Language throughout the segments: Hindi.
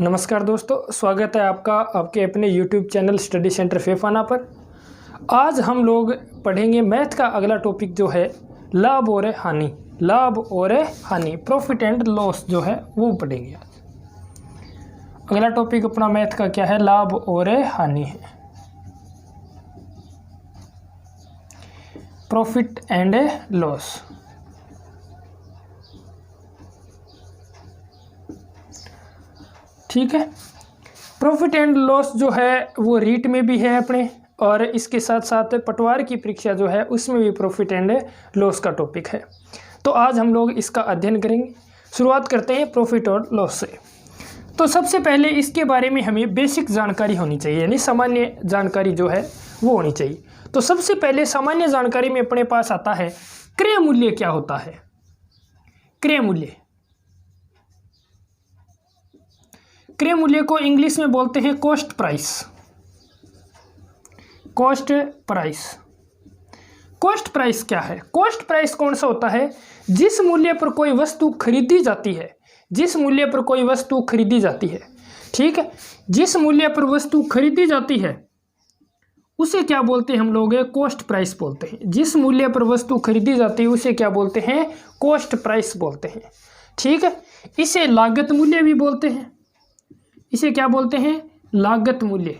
नमस्कार दोस्तों, स्वागत है आपका आपके अपने YouTube channel study centre Phephana पर। आज हम लोग पढ़ेंगे मैथ का अगला टॉपिक जो है लाभ और हानि। लाभ और हानि, प्रॉफिट एंड लॉस जो है वो पढ़ेंगे आज। अगला टॉपिक अपना मैथ का क्या है? लाभ और हानि है, प्रॉफिट एंड लॉस। ठीक है, प्रॉफिट एंड लॉस जो है वो रीट में भी है अपने, और इसके साथ साथ पटवार की परीक्षा जो है उसमें भी प्रॉफिट एंड लॉस का टॉपिक है। तो आज हम लोग इसका अध्ययन करेंगे। शुरुआत करते हैं प्रॉफिट और लॉस से। तो सबसे पहले इसके बारे में हमें बेसिक जानकारी होनी चाहिए, यानी सामान्य जानकारी जो है वो होनी चाहिए। तो सबसे पहले सामान्य जानकारी में अपने पास आता है क्रय मूल्य क्या होता है। क्रय मूल्य, क्रय मूल्य को इंग्लिश में बोलते हैं cost price. Cost price, cost price क्या है? कॉस्ट प्राइस कौन सा होता है? जिस मूल्य पर कोई वस्तु खरीदी जाती है, जिस मूल्य पर कोई वस्तु खरीदी जाती है, ठीक है, जिस मूल्य पर वस्तु खरीदी जाती है उसे क्या बोलते हैं हम लोग? कॉस्ट प्राइस बोलते हैं। जिस मूल्य पर वस्तु खरीदी जाती है उसे क्या बोलते हैं? कॉस्ट प्राइस बोलते हैं। ठीक है, इसे लागत मूल्य भी बोलते हैं। इसे क्या बोलते हैं? लागत मूल्य।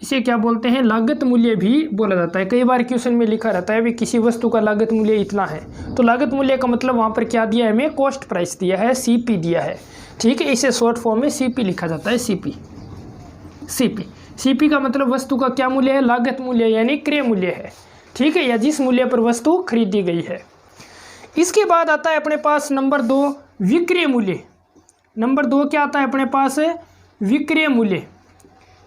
इसे क्या बोलते हैं? लागत मूल्य भी बोला जाता है। कई बार क्वेश्चन में लिखा रहता है भी किसी वस्तु का लागत मूल्य इतना है, तो लागत मूल्य का मतलब वहाँ पर क्या दिया है? हमें कॉस्ट प्राइस दिया है, सीपी दिया है। ठीक है, इसे शॉर्ट फॉर्म में सीपी लिखा जाता है, सीपी। सीपी, सीपी का मतलब वस्तु का क्या मूल्य है? लागत मूल्य, यानी क्रय मूल्य है। ठीक है, या जिस मूल्य पर वस्तु खरीदी गई है। इसके बाद आता है अपने पास नंबर 2 विक्रय मूल्य। नंबर 2 क्या आता है अपने पास? विक्रय मूल्य।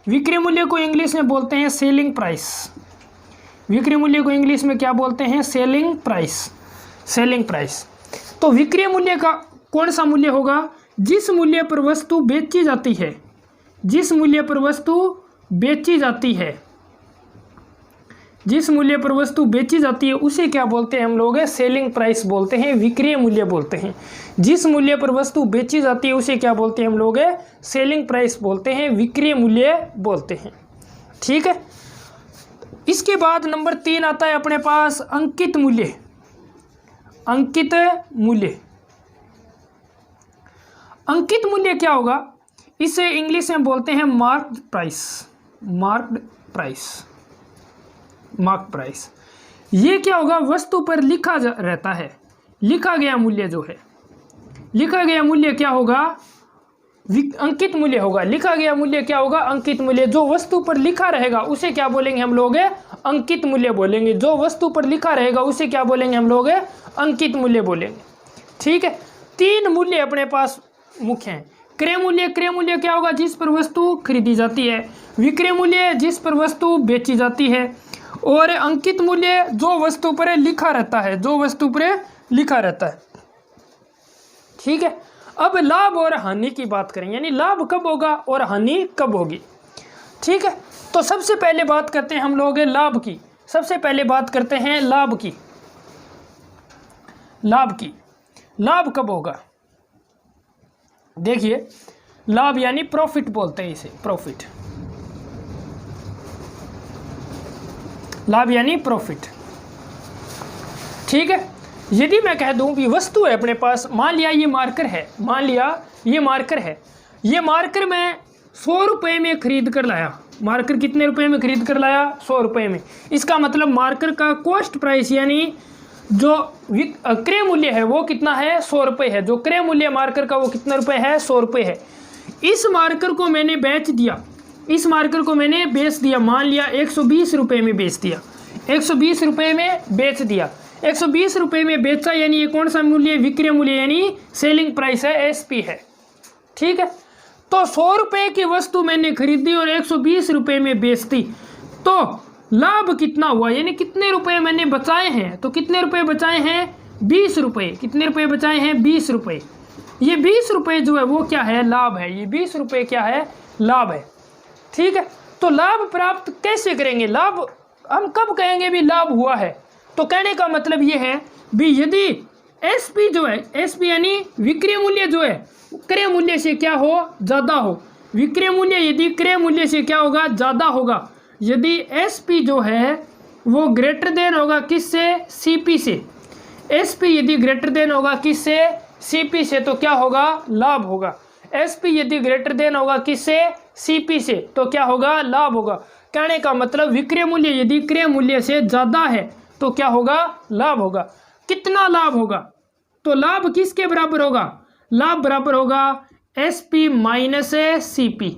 विक्रय मूल्य को इंग्लिश में बोलते हैं सेलिंग प्राइस। विक्रय मूल्य को इंग्लिश में क्या बोलते हैं? Selling price. Selling price. तो विक्रय मूल्य का कौन सा मूल्य होगा? जिस मूल्य पर वस्तु बेची जाती है, जिस मूल्य पर वस्तु बेची जाती है, जिस मूल्य पर वस्तु बेची जाती है उसे क्या बोलते हैं हम लोग? सेलिंग प्राइस बोलते हैं, विक्रय मूल्य बोलते हैं। जिस मूल्य पर वस्तु बेची जाती है उसे क्या बोलते हैं हम लोग? सेलिंग प्राइस बोलते हैं, विक्रय मूल्य बोलते हैं। ठीक है, इसके बाद नंबर 3 आता है अपने पास अंकित मूल्य। अंकित मूल्य, अंकित मूल्य क्या होगा? इसे इंग्लिश में बोलते हैं marked price. Marked price, mark price. ये क्या होगा? वस्तु पर लिखा रहता है, लिखा गया मूल्य जो है, लिखा गया मूल्य क्या होगा? अंकित मूल्य होगा। लिखा गया मूल्य क्या होगा? अंकित मूल्य। जो वस्तु पर लिखा रहेगा उसे क्या बोलेंगे हम लोग? अंकित मूल्य बोलेंगे। जो वस्तु पर लिखा रहेगा उसे क्या बोलेंगे हम लोग? अंकित मूल्य बोलेंगे। ठीक है, 3 मूल्य अपने पास मुख्य हैं। क्रय मूल्य, क्रय मूल्य क्या होगा? जिस पर वस्तु खरीदी जाती है। विक्रय मूल्य, जिस पर वस्तु बेची जाती है। और अंकित मूल्य, जो वस्तु पर लिखा रहता है, जो वस्तु पर लिखा रहता है। ठीक है, अब लाभ और हानि की बात करें, यानी लाभ कब होगा और हानि कब होगी। ठीक है, तो सबसे पहले बात करते हैं हम लोग लाभ की। सबसे पहले बात करते हैं लाभ की। लाभ की, लाभ कब होगा? देखिए, लाभ यानी प्रॉफिट बोलते हैं इसे, प्रॉफिट। लाभ यानी प्रॉफिट। ठीक है, यदि मैं कह दूं कि वस्तु है अपने पास, मान लिया ये मार्कर है, मान लिया ये मार्कर है, ये मार्कर मैं 100 रुपये में खरीद कर लाया। मार्कर कितने रुपए में खरीद कर लाया? 100 रुपये में। इसका मतलब मार्कर का कॉस्ट प्राइस यानी जो क्रय मूल्य है वो कितना है? 100 रुपये है। जो क्रय मूल्य मार्कर का वो कितना रुपये है? 100 रुपये है। इस मार्कर को मैंने बेच दिया, इस मार्कर को मैंने बेच दिया, मान लिया 120 रुपये में बेच दिया। 120 रुपये में बेच दिया, 120 रुपये में बेचा, यानी ये कौन सा मूल्य? विक्रय मूल्य, यानी सेलिंग प्राइस है, एसपी है। ठीक है, तो 100 रुपये की वस्तु मैंने खरीदी और 120 रुपये में बेच दी, तो लाभ कितना हुआ? यानी कितने रुपए मैंने बचाए हैं? तो कितने रुपए बचाए हैं? 20 रुपये। कितने रुपए बचाए हैं? 20 रुपये। ये 20 रुपये जो है वो क्या है? लाभ है। ये 20 रुपये क्या है? लाभ है। ठीक है, तो लाभ प्राप्त कैसे करेंगे? लाभ हम कब कहेंगे भी लाभ हुआ है? तो कहने का मतलब ये है भी यदि एसपी जो है, एसपी यानी विक्रय मूल्य जो है क्रय मूल्य से क्या हो, ज़्यादा हो। विक्रय मूल्य यदि क्रय मूल्य से क्या होगा, ज़्यादा होगा। यदि एसपी जो है वो ग्रेटर देन होगा किससे, सीपी से। एसपी यदि ग्रेटर देन होगा किससे, सीपी से, तो क्या होगा, लाभ होगा। एसपी यदि ग्रेटर देन होगा किससे, सीपी से, तो क्या होगा, लाभ होगा। कहने का मतलब विक्रय मूल्य यदि क्रय मूल्य से ज़्यादा है तो क्या होगा, लाभ होगा। कितना लाभ होगा, तो लाभ किसके बराबर होगा, लाभ बराबर होगा SP minus CP.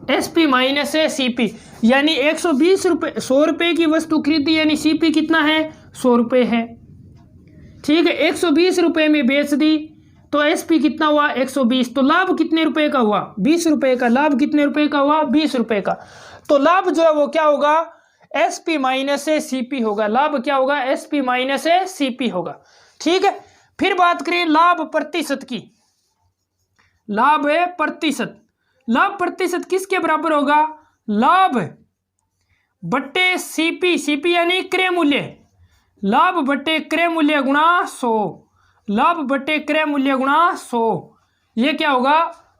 SP minus CP यानी 120 रुपये, 100 रुपये की वस्तु खरीदी यानी सीपी कितना है, 100 रुपये है। ठीक है, 120 रुपये में बेच दी तो एसपी कितना हुआ, 120। तो लाभ कितने रुपए का हुआ, 20 रुपये का। लाभ कितने रुपए का हुआ, 20 रुपये का। तो लाभ जो है वो क्या होगा, एसपी माइनस सीपी होगा। लाभ क्या होगा, एसपी माइनस सीपी होगा। ठीक है, फिर बात करें लाभ प्रतिशत की। लाभ है प्रतिशत। लाभ प्रतिशत किसके बराबर होगा, लाभ बट्टे सीपी। सीपी यानी क्रय मूल्य। लाभ बट्टे क्रय मूल्य गुणा 100। लाभ बट्टे क्रय मूल्य गुणा 100, ये क्या होगा,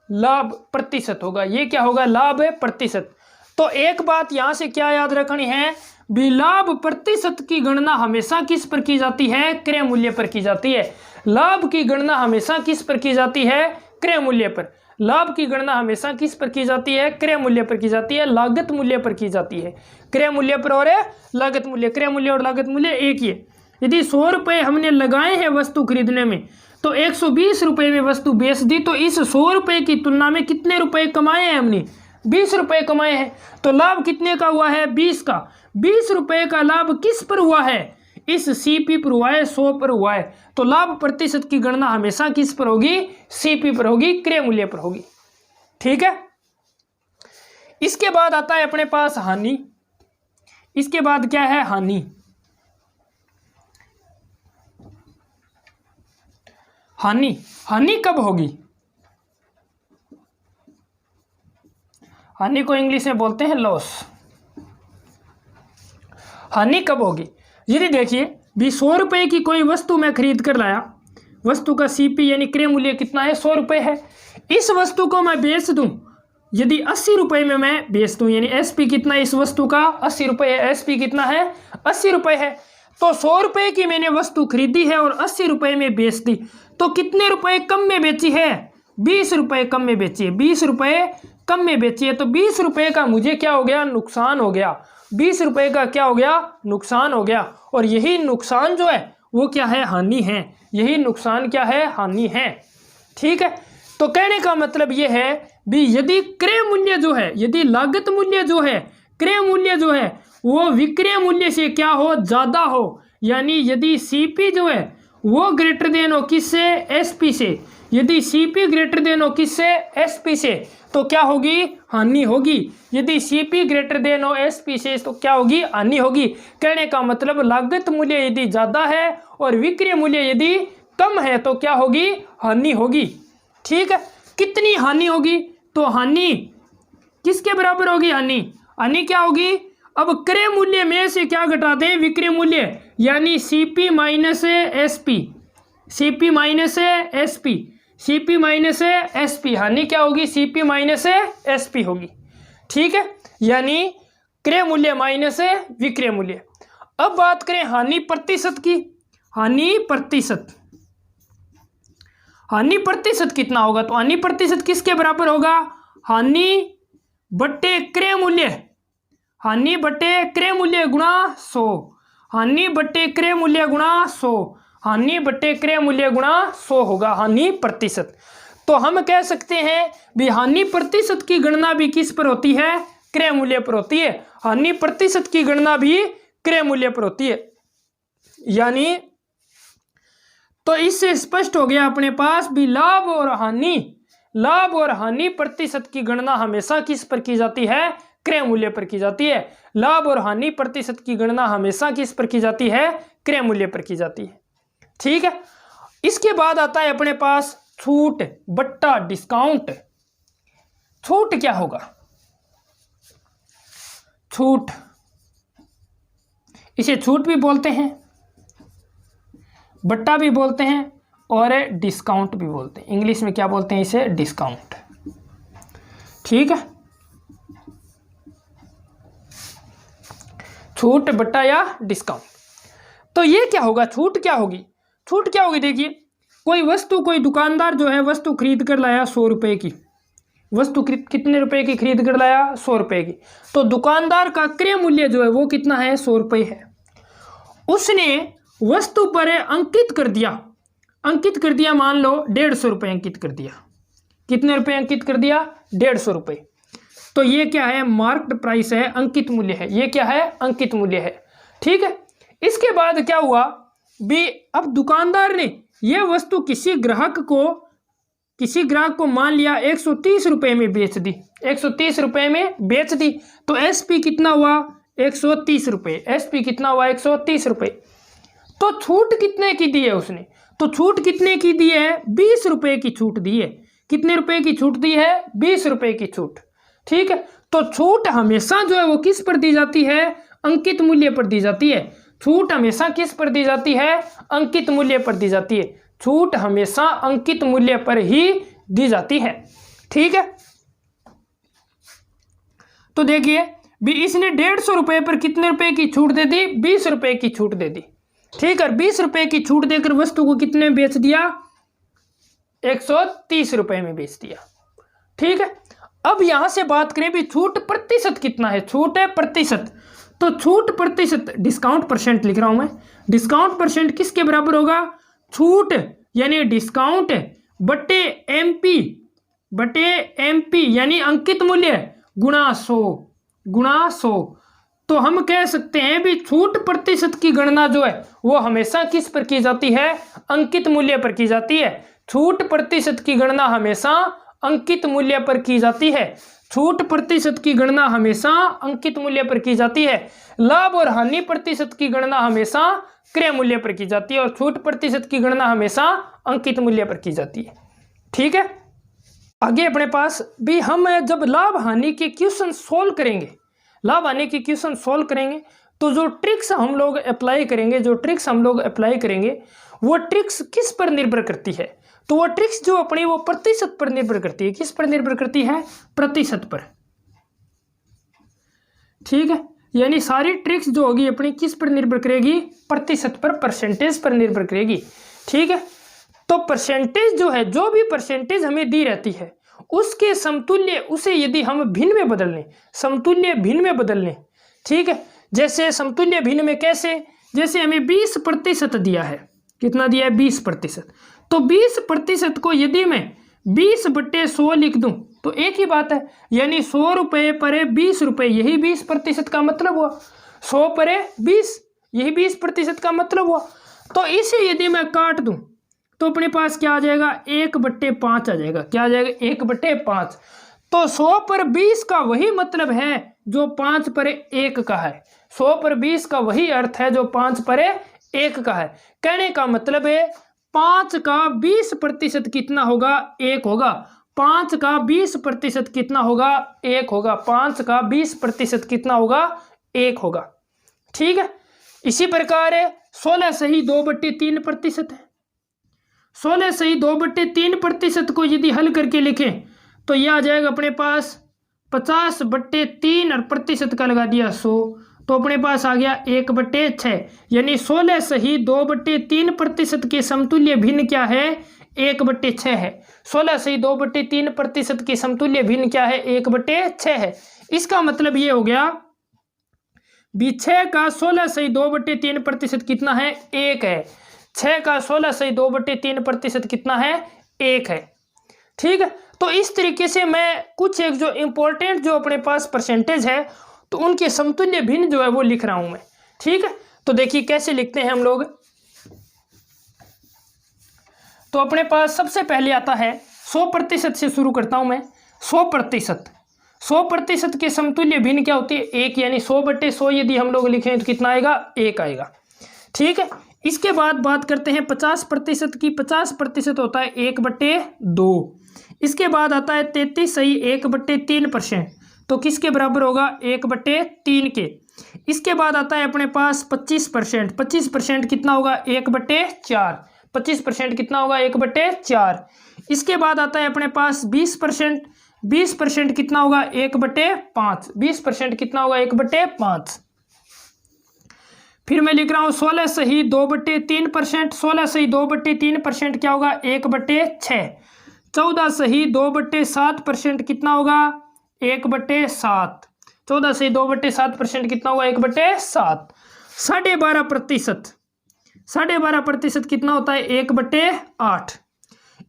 लाभ प्रतिशत होगा। ये क्या होगा, लाभ प्रतिशत। तो एक बात यहां से क्या याद रखनी है भी, लाभ प्रतिशत की गणना हमेशा किस पर की जाती है, क्रय मूल्य पर की जाती है। लाभ की गणना हमेशा किस पर की जाती है, क्रय मूल्य पर। लाभ की गणना हमेशा किस पर की जाती है, क्रय मूल्य पर की जाती है, लागत मूल्य पर की जाती है। क्रय मूल्य पर और लागत मूल्य, क्रय मूल्य और लागत मूल्य एक ही है। यदि 100 रुपये हमने लगाए हैं वस्तु खरीदने में तो 120 रुपये में वस्तु बेच दी, तो इस 100 रुपये की तुलना में कितने रुपए कमाए हैं हमने, 20 रुपये कमाए हैं। तो लाभ कितने का हुआ है, 20 का। 20 रुपये का लाभ किस पर हुआ है, इस सीपी पर हुआ है, 100 पर हुआ है। तो लाभ प्रतिशत की गणना हमेशा किस पर होगी, सीपी पर होगी, क्रय मूल्य पर होगी। ठीक है, इसके बाद आता है अपने पास हानि। इसके बाद क्या है, हानि। हानि, हानि कब होगी, हानि को इंग्लिश में बोलते हैं लॉस। हानि कब होगी, यदि देखिए भी 100 रुपये की कोई वस्तु मैं खरीद कर लाया, वस्तु का सीपी यानी क्रय मूल्य कितना है, 100 रुपये है। इस वस्तु को मैं बेच दूं, यदि 80 रुपये में मैं बेच दूं, यानी एसपी कितना है इस वस्तु का, 80 रुपये है। एसपी कितना है, 80 रुपये है। तो 100 रुपये की मैंने वस्तु खरीदी है और 80 रुपये में बेच दी, तो कितने रुपए कम में बेची है, 20 रुपये कम में बेची है। 20 रुपये कम में बेची है, तो 20 रुपये का मुझे क्या हो गया, नुकसान हो गया। 20 रुपये का क्या हो गया, नुकसान हो गया। और यही नुकसान जो है वो क्या है, हानि है। यही नुकसान क्या है, हानि है। ठीक है, तो कहने का मतलब ये है भी यदि क्रय मूल्य जो है, यदि लागत मूल्य जो है, क्रय मूल्य जो है वो विक्रय मूल्य से क्या हो, ज़्यादा हो, यानी यदि सीपी जो है वो ग्रेटर देन हो किससे, एसपी से। यदि सीपी ग्रेटर देन हो किससे, एसपी से, तो क्या होगी, हानि होगी। यदि सीपी ग्रेटर देन हो एसपी से तो क्या होगी, हानि होगी। कहने का मतलब लागत मूल्य यदि ज़्यादा है और विक्रय मूल्य यदि कम है तो क्या होगी, हानि होगी। ठीक है, कितनी हानि होगी, तो हानि किसके बराबर होगी, हानि, हानि क्या होगी, अब क्रय मूल्य में से क्या घटा दें, विक्रय मूल्य, यानी CP minus SP. CP minus SP, CP minus SP, हानि क्या होगी, सीपी माइनस एसपी होगी। ठीक है, यानी क्रय मूल्य माइनस विक्रय मूल्य। अब बात करें हानि प्रतिशत की। हानि प्रतिशत, हानि प्रतिशत कितना होगा, तो हानि प्रतिशत किसके बराबर होगा, हानि बट्टे क्रय मूल्य। हानि बट्टे क्रय मूल्य गुणा 100। हानि बट्टे क्रय मूल्य गुणा 100। हानि बट्टे क्रय मूल्य गुणा 100 होगा हानि प्रतिशत। तो हम कह सकते हैं भी हानि प्रतिशत की गणना भी किस पर होती है, क्रय मूल्य पर होती है। हानि प्रतिशत की गणना भी क्रय मूल्य पर होती है। यानी तो इससे स्पष्ट हो गया अपने पास भी लाभ और हानि, लाभ और हानि प्रतिशत की गणना हमेशा किस पर की जाती है, क्रय मूल्य पर की जाती है। लाभ और हानि प्रतिशत की गणना हमेशा किस पर की जाती है, क्रय मूल्य पर की जाती है। ठीक है, इसके बाद आता है अपने पास छूट बट्टा डिस्काउंट। छूट क्या होगा, छूट, इसे छूट भी बोलते हैं, बट्टा भी बोलते हैं और डिस्काउंट भी बोलते हैं। इंग्लिश में क्या बोलते हैं इसे? डिस्काउंट। ठीक है, छूट, बट्टा या डिस्काउंट। तो ये क्या होगा? छूट क्या होगी? छूट क्या होगी? देखिए, कोई वस्तु, कोई दुकानदार जो है वस्तु खरीद कर लाया 100 रुपए की, वस्तु कितने रुपए की खरीद कर लाया? 100 रुपए की। तो दुकानदार का क्रय मूल्य जो है वो कितना है? 100 रुपये है। उसने वस्तु पर अंकित कर दिया, अंकित कर दिया, मान लो 150 रुपये अंकित कर दिया। कितने रुपए अंकित कर दिया? 150 रुपये। तो ये क्या है? मार्क्ड प्राइस है, अंकित मूल्य है। ये क्या है? अंकित मूल्य है। ठीक है, इसके बाद क्या हुआ भी? अब दुकानदार ने यह वस्तु किसी ग्राहक को मान लिया 130 रुपये में बेच दी, 130 रुपये में बेच दी। तो एसपी कितना हुआ? 130 रुपये। एसपी कितना हुआ? 130 रुपये। तो छूट कितने की दी है उसने? तो छूट कितने की दी है? 20 रुपये की छूट दी है। कितने रुपए की छूट दी है? 20 रुपये की छूट। ठीक है, तो छूट हमेशा जो है वो किस पर दी जाती है? अंकित मूल्य पर दी जाती है। छूट हमेशा किस पर दी जाती है? अंकित मूल्य पर दी जाती है। छूट हमेशा अंकित मूल्य पर ही दी जाती है। ठीक है, तो देखिए भी इसने 150 रुपये पर कितने रुपए की छूट दे दी? 20 रुपये की छूट दे दी। ठीक है, 20 रुपये की छूट देकर वस्तु को कितने में बेच दिया? 130 रुपये में बेच दिया। ठीक है, अब यहां से बात करें भी छूट प्रतिशत कितना है? छूट है प्रतिशत। तो छूट प्रतिशत, डिस्काउंट परसेंट लिख रहा हूं मैं। डिस्काउंट परसेंट किसके बराबर होगा? छूट यानी डिस्काउंट बटे एमपी यानी अंकित मूल्य गुणा 100। तो हम कह सकते हैं भी छूट प्रतिशत की गणना जो है वो हमेशा किस पर की जाती है? अंकित मूल्य पर की जाती है। छूट प्रतिशत की गणना हमेशा अंकित मूल्य पर की जाती है। छूट प्रतिशत की गणना हमेशा अंकित मूल्य पर की जाती है। लाभ और हानि प्रतिशत की गणना हमेशा क्रय मूल्य पर की जाती है और छूट प्रतिशत की गणना हमेशा अंकित मूल्य पर की जाती है। ठीक है, आगे अपने पास भी हम जब लाभ हानि के क्वेश्चन सोल्व करेंगे, लाभ हानि के क्वेश्चन सोल्व करेंगे तो जो ट्रिक्स हम लोग अप्लाई करेंगे, वो ट्रिक्स किस पर निर्भर करती है? तो वो ट्रिक्स जो अपनी वो प्रतिशत पर निर्भर करती है। किस पर निर्भर करती है? प्रतिशत पर। ठीक है, यानी सारी ट्रिक्स जो होगी अपनी किस पर निर्भर करेगी? प्रतिशत पर, परसेंटेज पर निर्भर करेगी। ठीक है, तो परसेंटेज जो है, जो भी परसेंटेज हमें दी रहती है उसके समतुल्य, उसे यदि हम भिन्न में बदल लें, समतुल्य भिन्न में बदल लें। ठीक है, जैसे समतुल्य भिन्न में कैसे? जैसे हमें 20% दिया है। कितना दिया है? 20%। तो 20% को यदि मैं 20/100 लिख दूं तो एक ही बात है, यानी 100 रुपये पर 20 रुपये, यही 20% का मतलब हुआ। 100 पर 20, यही 20% का मतलब हुआ। तो इसे यदि मैं काट दूं तो अपने पास क्या आ जाएगा? 1/5 आ जाएगा। क्या आ जाएगा? 1/5। तो 100 पर 20 का वही मतलब है जो 5 पर 1 का है। 100 पर 20 का वही अर्थ है जो 5 पर 1 का है। कहने का मतलब है 5 का 20% कितना होगा? 1 होगा। 5 का 20% कितना होगा? 1 होगा। 5 का 20% कितना होगा? 1 होगा। ठीक है, इसी प्रकार 16 सही 2/3% है। 16 सही 2/3% को यदि हल करके लिखें तो यह आ जाएगा अपने पास 50/3 और प्रतिशत का लगा दिया 100, तो अपने पास आ गया 1/6। यानी 16 सही 2/3% के समतुल्य भिन्न क्या है? 1/6 है। 16 सही 2/3% के समतुल्य भिन्न क्या है? 1/6 है। इसका मतलब ये हो गया 6 का 16 सही 2/3% कितना है? 1 है। 6 का 16 सही 2/3% कितना है? 1 है। ठीक है, तो इस तरीके से मैं कुछ एक जो इम्पोर्टेंट जो अपने पास परसेंटेज है तो उनके समतुल्य भिन्न जो है वो लिख रहा हूं मैं। ठीक है, तो देखिए कैसे लिखते हैं हम लोग। तो अपने पास सबसे पहले आता है 100% से शुरू करता हूं मैं। 100% के समतुल्य भिन्न क्या होती है? 1, यानी 100/100 यदि हम लोग लिखें तो कितना आएगा? 1 आएगा। ठीक है, इसके बाद बात करते हैं 50% की। 50% होता है 1/2। इसके बाद आता है 33 सही 1/3%। तो किसके बराबर होगा 1/3 के। इसके बाद आता है अपने पास 25%। 25% कितना होगा 1/4। 25% कितना होगा 1/4। इसके बाद आता है अपने पास 20%। 20% कितना होगा 1/5। 20% कितना होगा 1/5। फिर मैं लिख रहा हूँ 16 सही 2/3%। 16 सही 2/3% क्या होगा 1/6। 14 सही 2/7% कितना होगा 1/7। 14 सही 2/7% कितना होगा 1/7। 12.5%। 12.5% कितना होता है 1/8।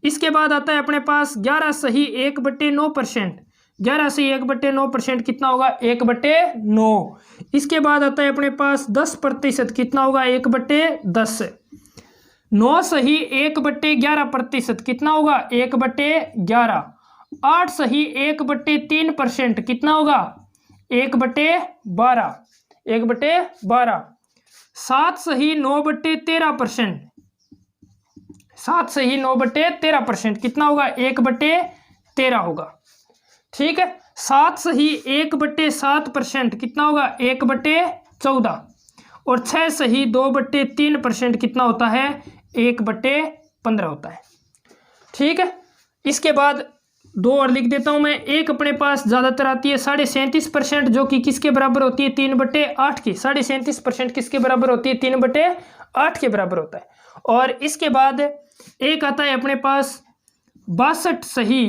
इसके बाद आता है अपने पास 11 सही 1/9%। 11 सही 1/9% कितना होगा 1/9। इसके बाद आता है अपने पास 10% कितना होगा 1/10। 9 सही 1/11% कितना होगा 1/11। 8 सही 1/3% कितना होगा 1/12। 1/12। 7 सही 9/13%। 7 सही 9/13% कितना होगा 1/13 होगा। ठीक है। 7 सही 1/7% कितना होगा 1/14। और 6 सही 2/3% कितना होता है 1/15 होता है। ठीक है। इसके बाद 2 और लिख देता हूं मैं। एक अपने पास ज़्यादातर आती है 37.5%, जो कि किसके बराबर होती है 3/8 की। 37% किसके बराबर होती है 3/8 के बराबर होता है। और इसके बाद एक आता है अपने पास 62 सही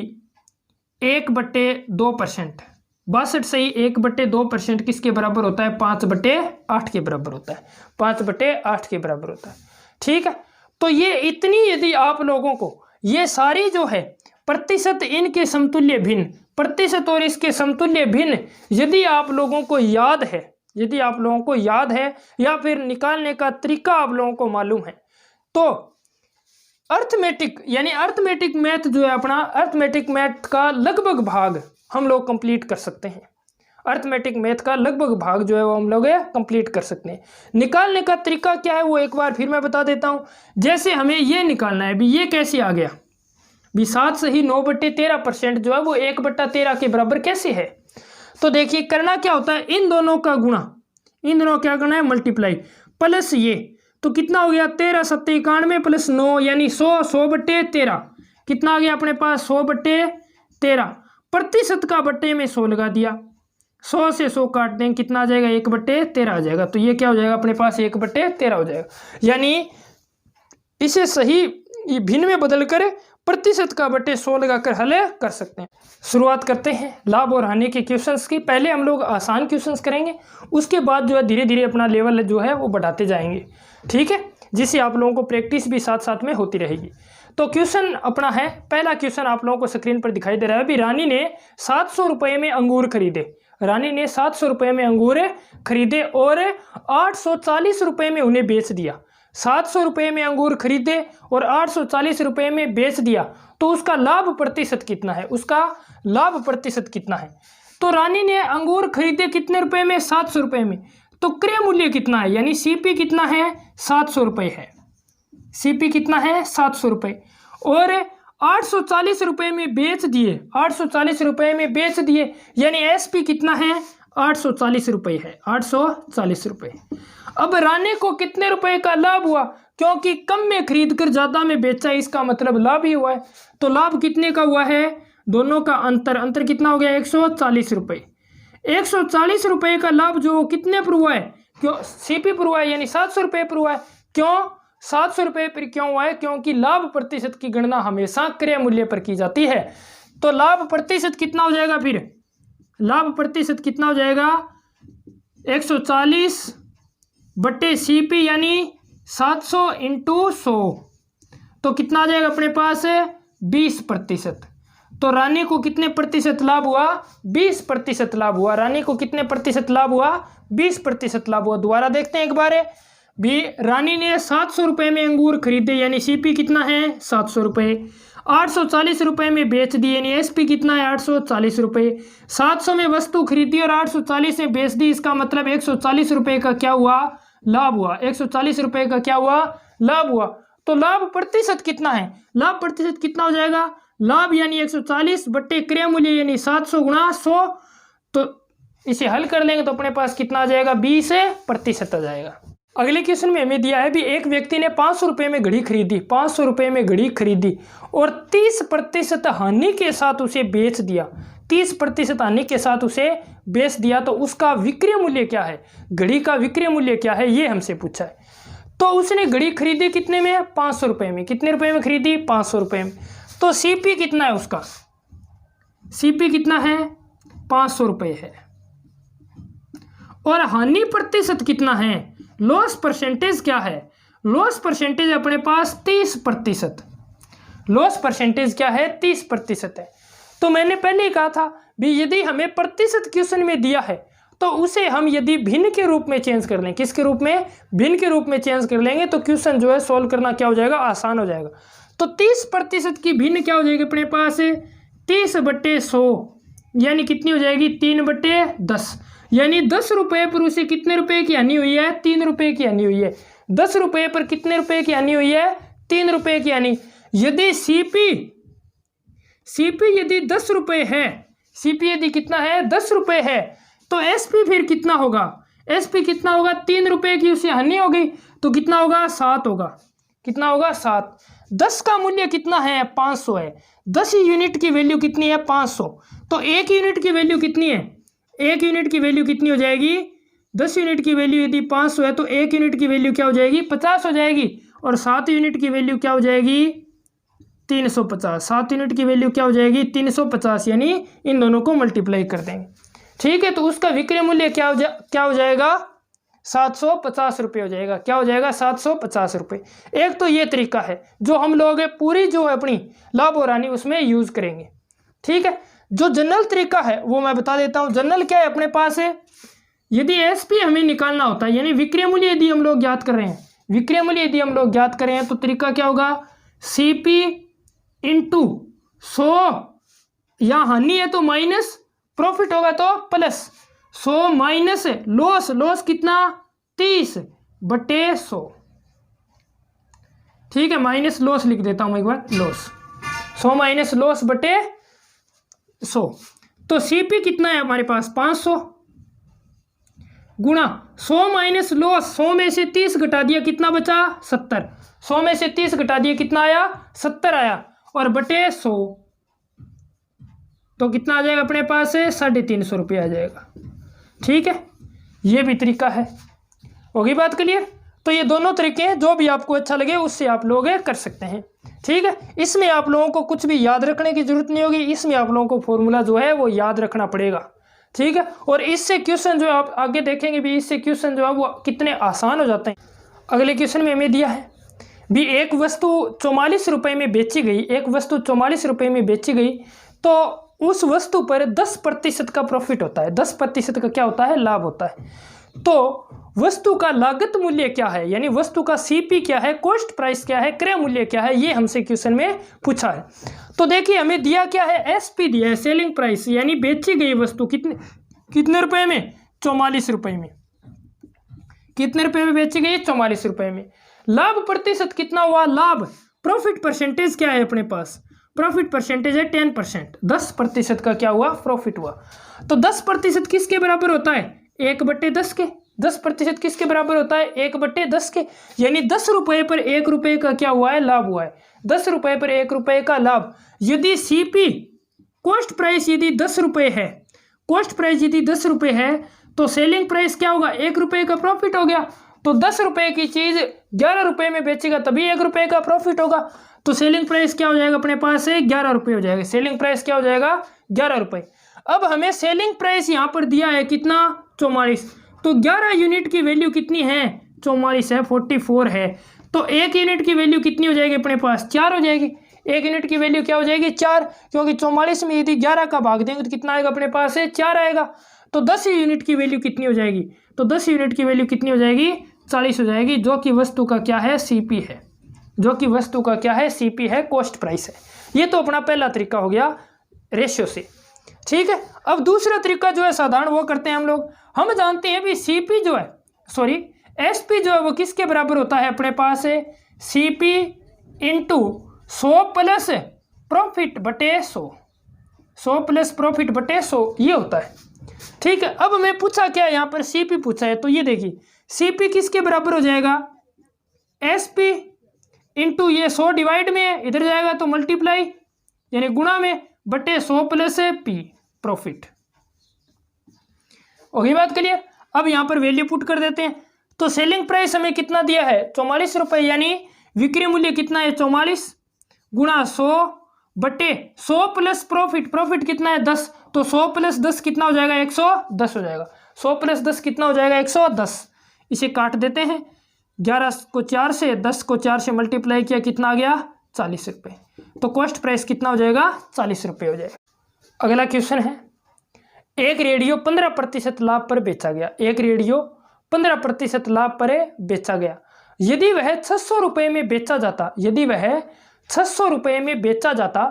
1/2%। 62 सही 1/2% किसके बराबर होता है 5/8 के बराबर होता है। 5/8 के बराबर होता है। ठीक है। तो ये इतनी, यदि आप लोगों को ये सारी जो है प्रतिशत इनके समतुल्य भिन्न, प्रतिशत और इसके समतुल्य भिन्न यदि आप लोगों को याद है, यदि आप लोगों को याद है या फिर निकालने का तरीका आप लोगों को मालूम है, तो अर्थमेटिक यानी अर्थमेटिक मैथ जो है अपना, अर्थमेटिक मैथ का लगभग भाग हम लोग कंप्लीट कर सकते हैं। अर्थमेटिक मैथ का लगभग भाग जो है वो हम लोग कंप्लीट कर सकते हैं। निकालने का तरीका क्या है वो एक बार फिर मैं बता देता हूँ। जैसे हमें ये निकालना है, भी ये कैसे आ गया, भी 7 सही 9/13% जो है वो 1/13 के बराबर कैसे है। तो देखिए करना क्या होता है, इन दोनों का गुणा, इन दोनों क्या करना है मल्टीप्लाई, प्लस ये, तो कितना हो गया 13 7 91 प्लस 9 यानी 100/13 कितना आ गया अपने पास 100/13। प्रतिशत का बट्टे में 100 लगा दिया, 100 से 100 काट देंगे कितना आ जाएगा 1/13 आ जाएगा। तो ये क्या हो जाएगा अपने पास 1/13 हो जाएगा। यानी इसे सही भिन्न में बदल कर प्रतिशत का बट्टे 100 लगाकर हल कर सकते हैं। शुरुआत करते हैं लाभ और हानि के क्वेश्चंस की। पहले हम लोग आसान क्वेश्चंस करेंगे, उसके बाद जो है धीरे धीरे अपना लेवल जो है वो बढ़ाते जाएंगे। ठीक है, जिससे आप लोगों को प्रैक्टिस भी साथ साथ में होती रहेगी। तो क्वेश्चन अपना है, पहला क्वेश्चन आप लोगों को स्क्रीन पर दिखाई दे रहा है। अभी रानी ने 700 रुपये में अंगूर खरीदे, रानी ने 700 रुपये में अंगूर खरीदे और 840 रुपये में उन्हें बेच दिया। 700 रुपये में अंगूर खरीदे और 840 रुपये में बेच दिया, तो उसका लाभ प्रतिशत कितना है, उसका लाभ प्रतिशत कितना है। तो रानी ने अंगूर खरीदे कितने रुपए में 700 रुपये में, तो क्रय मूल्य कितना है यानी सीपी कितना है 700 रुपये है, सीपी कितना है 700 रुपये, और 840 रुपये में बेच दिए, 840 रुपये में बेच दिए यानी एसपी कितना है 840 रुपये है, 840 रुपये। अब रानी को कितने रुपए का लाभ हुआ, क्योंकि कम में खरीद कर ज्यादा में बेचा, इसका मतलब लाभ ही हुआ है। तो लाभ कितने का हुआ है, दोनों का अंतर, अंतर कितना हो गया 140 रुपये। 140 रुपये का लाभ जो कितने पर हुआ है, क्यों सीपी पर हुआ है यानी 700 रुपये पर हुआ है। क्यों 700 रुपये पर क्यों हुआ है, क्योंकि लाभ प्रतिशत की गणना हमेशा क्रय मूल्य पर की जाती है। तो लाभ प्रतिशत कितना हो जाएगा, फिर लाभ प्रतिशत कितना हो जाएगा 140 बट्टे सीपी यानी 700 इंटू 100, तो कितना आ जाएगा अपने पास 20%। तो रानी को कितने प्रतिशत लाभ हुआ 20% लाभ हुआ, रानी को कितने प्रतिशत लाभ हुआ 20% लाभ हुआ। दोबारा देखते हैं एक बार भी, रानी ने 700 रुपये में अंगूर खरीदे यानी सीपी कितना है 700 रुपये, 840 रुपये में बेच दिए यानी एसपी कितना है 840 रुपये, 700 में वस्तु खरीदी और 840 में बेच दी, इसका मतलब 140 रुपये का क्या हुआ लाभ हुआ, 140 रुपये का क्या हुआ लाभ हुआ। तो लाभ प्रतिशत कितना है, लाभ प्रतिशत कितना हो जाएगा, लाभ यानी 140 बट्टे क्रय मूल्य यानी 700 गुणा 100, तो इसे हल कर लेंगे तो अपने पास कितना आ जाएगा, 20% आ जाएगा। अगले क्वेश्चन में हमें दिया है भी एक व्यक्ति ने 500 रुपये में घड़ी खरीदी, 500 रुपये में घड़ी खरीदी और 30% हानि के साथ उसे बेच दिया, 30% हानि के साथ उसे बेच दिया, तो उसका विक्रय मूल्य क्या है, घड़ी का विक्रय मूल्य क्या है, ये हमसे पूछा है। तो उसने घड़ी खरीदी कितने में, 500 रुपये में। कितने रुपए में खरीदी, 500 रुपये में। तो सीपी कितना है उसका, सीपी कितना है, 500 रुपये है। और हानि प्रतिशत कितना है, लॉस परसेंटेज क्या है, लॉस परसेंटेज अपने पास 30%, लॉस परसेंटेज क्या है, 30% है। तो मैंने पहले ही कहा था भी यदि हमें प्रतिशत क्वेश्चन में दिया है तो उसे हम यदि भिन्न के रूप में चेंज कर लें, किसके रूप में, भिन्न के रूप में चेंज कर लेंगे तो क्वेश्चन जो है सोल्व करना क्या हो जाएगा, आसान हो जाएगा। तो 30% की भिन्न क्या हो जाएगी अपने पास, 30/100 यानी कितनी हो जाएगी, 3/10, यानी 10 रुपये पर उसे कितने रुपए की हानि हुई है, 3 रुपये की हानि हुई है। 10 रुपये पर कितने रुपए की हानि हुई है, 3 रुपये की हानि। यदि सीपी यदि 10 रुपये है, सीपी यदि कितना है, 10 रुपये है, तो एसपी फिर कितना होगा, एसपी कितना होगा, 3 रुपये की उसे हानि होगी तो कितना होगा, 7 होगा। कितना होगा, 7। 10 का मूल्य कितना है, 500 है। 10 यूनिट की वैल्यू कितनी है, 500। तो 1 यूनिट की वैल्यू कितनी है, 1 यूनिट की वैल्यू कितनी हो जाएगी, 10 यूनिट की वैल्यू यदि 500 है तो 1 यूनिट की वैल्यू क्या हो जाएगी, 50 हो जाएगी। और 7 यूनिट की वैल्यू क्या हो जाएगी, 350। 7 यूनिट की वैल्यू क्या हो जाएगी, 350, यानी इन दोनों को मल्टीप्लाई कर देंगे। ठीक है, तो उसका विक्रय मूल्य क्या हो जाएगा, 750 रुपये हो जाएगा। क्या हो जाएगा, 750 रुपये। एक तो ये तरीका है जो हम लोग पूरी जो अपनी लाभ और हानि उसमें यूज करेंगे। ठीक है, जो जनरल तरीका है वो मैं बता देता हूँ। जनरल क्या है अपने पास है, यदि एसपी हमें निकालना होता है, यानी विक्रय मूल्य यदि हम लोग ज्ञात कर रहे हैं, विक्रय मूल्य यदि हम लोग ज्ञात कर रहे हैं तो तरीका क्या होगा, सीपी इंटू 100, या हानि है तो माइनस, प्रॉफिट होगा तो प्लस, 100 माइनस लॉस, लॉस कितना, 30/100। ठीक है, माइनस लॉस लिख देता हूं एक बार, लॉस 100 माइनस लॉस बटे 100। तो सीपी कितना है हमारे पास, 500 गुणा 100 माइनस लॉस, 100 में से 30 घटा दिया कितना बचा, 70। 100 में से 30 घटा दिया कितना आया, 70 आया, और बटे 100 तो कितना आ जाएगा अपने पास है, 350 रुपये आ जाएगा। ठीक है, ये भी तरीका है। होगी बात क्लियर। तो ये दोनों तरीके हैं, जो भी आपको अच्छा लगे उससे आप लोग कर सकते हैं। ठीक है, इसमें आप लोगों को कुछ भी याद रखने की जरूरत नहीं होगी, इसमें आप लोगों को फॉर्मूला जो है वो याद रखना पड़ेगा। ठीक है, और इससे क्वेश्चन जो आप आगे देखेंगे भी, इससे क्वेश्चन जो है वो कितने आसान हो जाते हैं। अगले क्वेश्चन में हमें दिया है भी एक वस्तु 44 रुपये में बेची गई, एक वस्तु 44 रुपये में बेची गई, तो उस वस्तु पर 10% का प्रॉफिट होता है, 10% का क्या होता है, लाभ होता है। तो वस्तु का लागत मूल्य क्या है, यानी वस्तु का सीपी क्या है, कॉस्ट प्राइस क्या है, क्रय मूल्य क्या है, ये हमसे क्वेश्चन में पूछा है। तो देखिए हमें दिया क्या है, एसपी दिया है, सेलिंग प्राइस, यानी बेची गई वस्तु कितने रुपए में, 44 रुपये में। कितने रुपए में बेची गई, 44 रुपये में। लाभ प्रतिशत कितना हुआ, लाभ, प्रॉफिट परसेंटेज क्या है अपने पास, प्रॉफिट परसेंटेज है 10%, 10% का क्या हुआ, प्रॉफिट हुआ। तो 10% किसके बराबर होता है, 1/10 के। 10% किसके बराबर होता है, 1/10 के, यानी 10 रुपये पर 1 रुपये का क्या हुआ है, लाभ हुआ है। 10 रुपये पर 1 रुपये का लाभ। यदि सीपी कॉस्ट प्राइस यदि 10 रुपये है, कॉस्ट प्राइस यदि 10 रुपये है, तो सेलिंग प्राइस क्या होगा, 1 रुपये का प्रॉफिट हो गया। तो 10 रुपये की चीज 11 रुपये में बेचेगा तभी 1 रुपये का प्रॉफिट होगा। तो सेलिंग प्राइस क्या हो जाएगा अपने पास से, 11 रुपये हो जाएगा। सेलिंग प्राइस क्या हो जाएगा, 11 रुपये। अब हमें सेलिंग प्राइस यहाँ पर दिया है कितना, 44। तो 11 यूनिट की वैल्यू कितनी है, 44 है, 44 है। तो 1 यूनिट की वैल्यू कितनी हो जाएगी अपने पास, 4 हो जाएगी। 1 यूनिट की वैल्यू क्या हो जाएगी, 4, क्योंकि 44 में यदि 11 का भाग देंगे तो कितना आएगा अपने पास है, 4 आएगा। तो 10 यूनिट की वैल्यू कितनी हो जाएगी, तो 10 यूनिट की वैल्यू कितनी हो जाएगी, 40 हो जाएगी, जो कि वस्तु का क्या है, सीपी है, जो कि वस्तु का क्या है, सीपी है, कॉस्ट प्राइस है। ये तो अपना पहला तरीका हो गया रेशियो से। ठीक है, अब दूसरा तरीका जो है साधारण वो करते हैं हम लोग। हम जानते हैं भी सीपी जो है, सॉरी एसपी जो है वो किसके बराबर होता है अपने पास है, सीपी इंटू 100 प्लस प्रॉफिट बटे 100, 100 प्लस प्रॉफिट बटे 100 ये होता है। ठीक है, अब मैं पूछा क्या यहाँ पर CP पूछा है, तो ये देखिए CP किसके बराबर हो जाएगा, SP इंटू ये 100 डिवाइड में है, इधर जाएगा तो मल्टीप्लाई यानी गुणा में बटे 100 प्लस P प्रॉफिट। होगी बात क्लियर। अब यहाँ पर वैल्यू पुट कर देते हैं, तो सेलिंग प्राइस हमें कितना दिया है 44 रुपये, यानी विक्रय मूल्य कितना है 44 गुणा 100 बटे 100 प्लस प्रॉफिट, प्रॉफिट कितना है 10, तो 100 प्लस 10 कितना हो जाएगा 110 हो जाएगा, 100 प्लस 10 कितना हो जाएगा 110। इसे काट देते हैं, 11 को 4 से 10 को 4 से मल्टीप्लाई किया, कितना आ गया 40 रुपये, तो कॉस्ट प्राइस कितना हो जाएगा 40 रुपये हो जाएगा। अगला क्वेश्चन है, एक रेडियो 15% लाभ पर बेचा गया, एक रेडियो 15% लाभ पर बेचा गया, यदि वह 600 रुपये में बेचा जाता, यदि वह 600 रुपये में बेचा जाता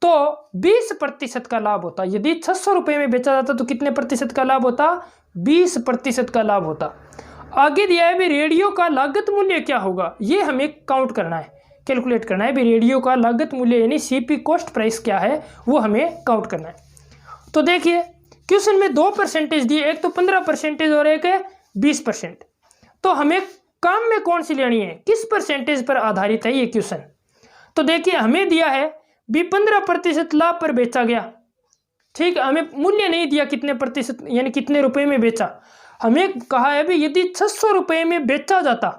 तो 20% का लाभ होता, यदि 600 रुपये में बेचा जाता तो कितने प्रतिशत का लाभ होता, 20% का लाभ होता। आगे दिया है भी रेडियो का लागत मूल्य क्या होगा, ये हमें काउंट करना है, कैलकुलेट करना है भी रेडियो का लागत मूल्य यानी CP कॉस्ट प्राइस क्या है वो हमें काउंट करना है। तो देखिए क्वेश्चन में 2 परसेंटेज दिए, एक तो 15% और एक है 20%, तो हमें काम में कौन सी लेनी है, किस परसेंटेज पर आधारित है ये क्वेश्चन। तो देखिए हमें दिया है भी 15% लाभ पर बेचा गया, ठीक, हमें मूल्य नहीं दिया कितने प्रतिशत यानी कितने रुपए में बेचा, हमें कहा है भी यदि 600 रुपये में बेचा जाता,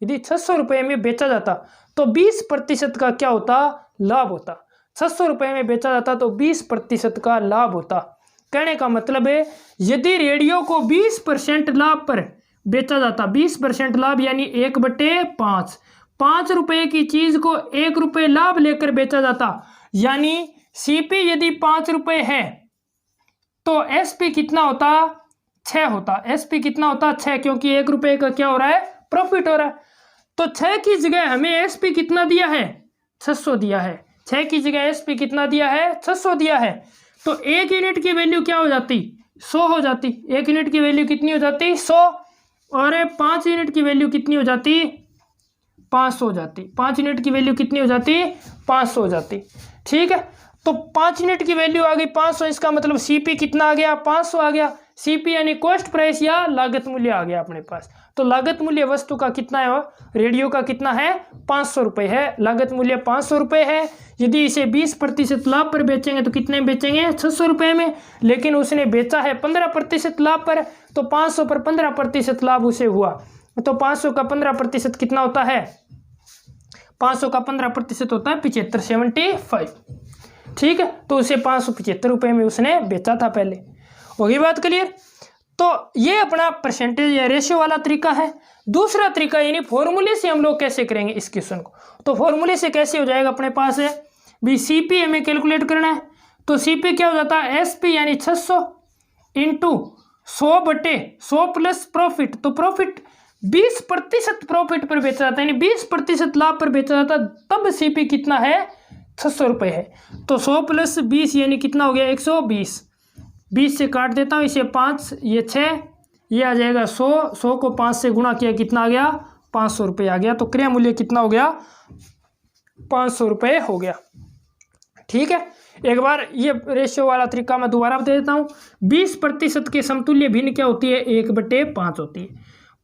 यदि 600 रुपये में बेचा जाता तो 20% का क्या होता, लाभ होता, 600 रुपये में बेचा जाता तो 20% का लाभ होता। कहने का मतलब है यदि रेडियो को 20% लाभ पर बेचा जाता, 20% लाभ यानी 1/5, 5 रुपये की चीज को 1 रुपये लाभ लेकर बेचा जाता, यानी CP यदि 5 रुपये है तो SP कितना होता 6 होता, SP कितना होता 6, क्योंकि 1 रुपये का क्या हो रहा है प्रॉफिट हो रहा है। तो 6 की जगह हमें SP कितना दिया है 600 दिया है, 6 की जगह SP कितना दिया है 600 दिया है, तो 1 यूनिट की वैल्यू क्या हो जाती 100 हो जाती, 1 यूनिट की वैल्यू कितनी हो जाती 100, और 5 यूनिट की वैल्यू कितनी हो जाती 500 हो जाती, 5 यूनिट की वैल्यू कितनी हो जाती 500 हो जाती। ठीक है, तो 5 यूनिट की वैल्यू आ गई 500, इसका मतलब CP कितना आ गया 500 आ गया, CP यानी कॉस्ट प्राइस या लागत मूल्य आ गया अपने पास। तो लागत मूल्य वस्तु का कितना है, रेडियो का कितना है 500 रुपये है, लागत मूल्य 500 रुपये है। यदि इसे 20% लाभ पर बेचेंगे तो कितने में बेचेंगे 600 रुपये में, लेकिन उसने बेचा है 15% लाभ पर, तो 500 पर 15% लाभ उसे हुआ, तो 500 का 15% कितना होता है, 500 का 15% होता है 75 ठीक है, तो उसे 575 रुपये में उसने बेचा था पहले। होगी बात क्लियर। तो ये अपना परसेंटेज या रेशियो वाला तरीका है। दूसरा तरीका यानी फॉर्मूले से हम लोग कैसे करेंगे इस क्वेश्चन को, तो फॉर्मूले से कैसे हो जाएगा, अपने पास है भी CP हमें कैलकुलेट करना है, तो CP क्या हो जाता है SP यानी 600 इंटू 100/100 प्लस प्रॉफिट, तो प्रॉफिट 20% प्रॉफिट पर बेचा जाता है यानी 20% लाभ पर बेचा जाता, तब CP कितना है 600 रुपये है। तो 100 प्लस 20 यानी कितना हो गया 120, 20 से काट देता हूँ इसे 5, ये 6, ये आ जाएगा 100, 100 को 5 से गुणा किया कितना आ गया 500 रुपये आ गया, तो क्रय मूल्य कितना हो गया 500 रुपये हो गया। ठीक है, एक बार ये रेशियो वाला तरीका मैं दोबारा बता देता हूँ। 20% के समतुल्य भिन्न क्या होती है 1/5 होती है,